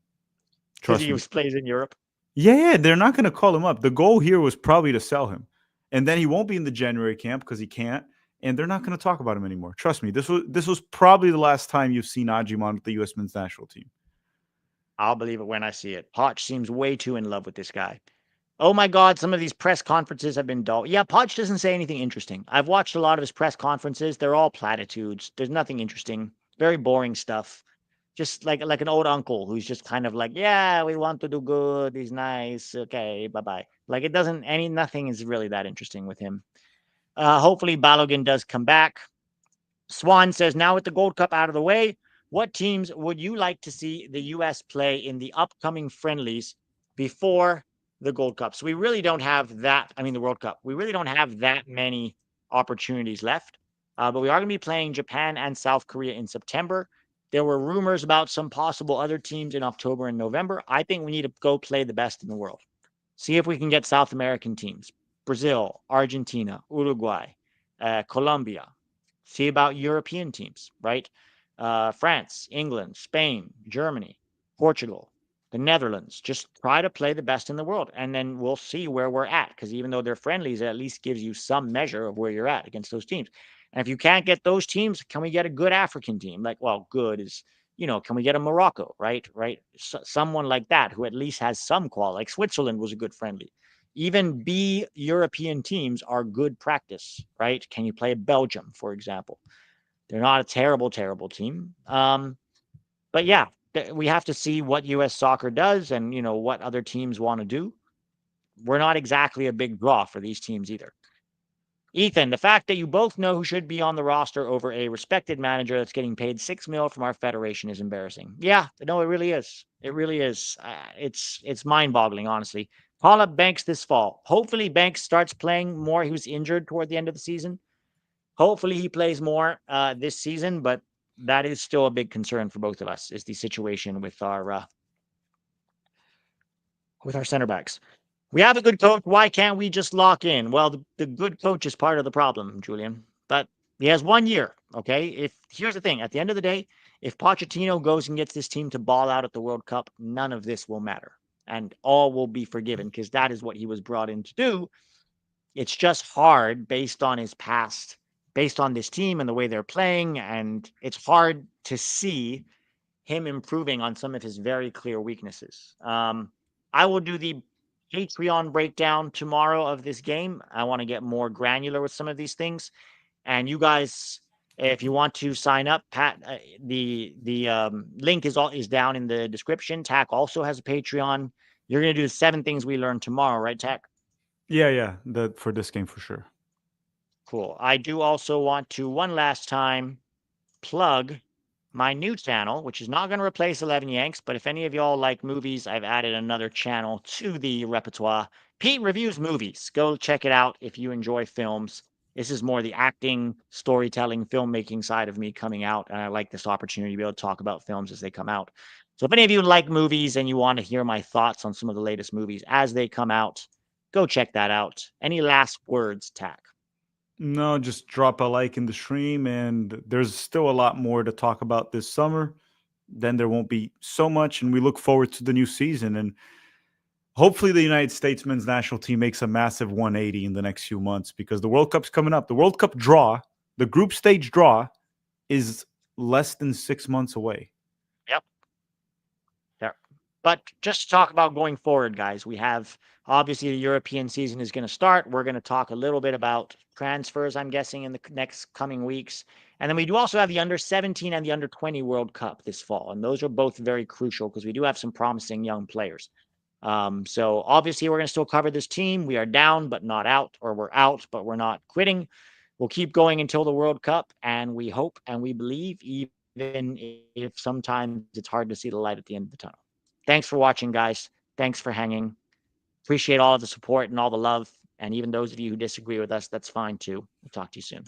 Because Trust he me. plays in Europe. Yeah, they're not going to call him up. The goal here was probably to sell him, and then he won't be in the January camp because he can't, and they're not going to talk about him anymore. Trust me, this was probably the last time you've seen Ajiman with the U.S. men's national team. I'll believe it when I see it. Poch seems way too in love with this guy. Oh my God, some of these press conferences have been dull. Yeah, Poch doesn't say anything interesting. I've watched a lot of his press conferences. They're all platitudes. There's nothing interesting. Very boring stuff. Just like an old uncle who's just kind of like, yeah, we want to do good. He's nice. Okay, bye-bye. Like it doesn't nothing is really that interesting with him. Hopefully Balogun does come back. Swan says, now with the Gold Cup out of the way, what teams would you like to see the U.S. play in the upcoming friendlies before the Gold Cup? So we really don't have that. I mean, the World Cup. We really don't have that many opportunities left. But we are going to be playing Japan and South Korea in September. There were rumors about some possible other teams in October and November. I think we need to go play the best in the world. See if we can get South American teams: Brazil, Argentina, Uruguay, Colombia. See about European teams, right? France, England, Spain, Germany, Portugal, the Netherlands. Just try to play the best in the world, and then we'll see where we're at. Because even though they're friendlies, it at least gives you some measure of where you're at against those teams. And if you can't get those teams, can we get a good African team? Like, well, good is, can we get a Morocco, right? Right, someone like that who at least has some quality. Like Switzerland was a good friendly. Even B European teams are good practice, right? Can you play Belgium, for example? They're not a terrible, terrible team. But yeah, we have to see what U.S. soccer does and, what other teams want to do. We're not exactly a big draw for these teams either. Ethan, the fact that you both know who should be on the roster over a respected manager that's getting paid $6 million from our federation is embarrassing. Yeah, no, it really is. It really is. It's mind-boggling, honestly. Call up Banks this fall. Hopefully, Banks starts playing more. He was injured toward the end of the season. Hopefully, he plays more this season, but that is still a big concern for both of us. Is the situation with our center backs. We have a good coach. Why can't we just lock in? Well, the good coach is part of the problem, Julian. But he has 1 year. Okay. Here's the thing, at the end of the day, if Pochettino goes and gets this team to ball out at the World Cup, none of this will matter, and all will be forgiven because that is what he was brought in to do. It's just hard based on his past, based on this team and the way they're playing, and it's hard to see him improving on some of his very clear weaknesses. I will do the Patreon breakdown tomorrow of this game. I want to get more granular with some of these things. And you guys, if you want to sign up, Pat, the link is down in the description. Tack also has a Patreon. You're gonna do the 7 things we learned tomorrow, right, Tack? Yeah. For this game for sure. Cool. I do also want to one last time plug my new channel, which is not going to replace 11 Yanks, but if any of y'all like movies, I've added another channel to the repertoire. Pete Reviews Movies. Go check it out if you enjoy films. This is more the acting, storytelling, filmmaking side of me coming out, and I like this opportunity to be able to talk about films as they come out. So if any of you like movies and you want to hear my thoughts on some of the latest movies as they come out, go check that out. Any last words, Tack? No, just drop a like in the stream, and there's still a lot more to talk about this summer. Then there won't be so much, and we look forward to the new season. And hopefully, the United States men's national team makes a massive 180 in the next few months because the World Cup's coming up. The World Cup draw, the group stage draw, is less than 6 months away. Yep. There. But just to talk about going forward, guys, we have obviously the European season is going to start. We're going to talk a little bit about transfers, I'm guessing, in the next coming weeks. And then we do also have the under 17 and the under 20 World Cup this fall. And those are both very crucial because we do have some promising young players. So obviously, we're going to still cover this team. We are down, but not out, or we're out, but we're not quitting. We'll keep going until the World Cup. And we hope and we believe, even if sometimes it's hard to see the light at the end of the tunnel. Thanks for watching, guys. Thanks for hanging. Appreciate all of the support and all the love. And even those of you who disagree with us, that's fine too. We'll talk to you soon.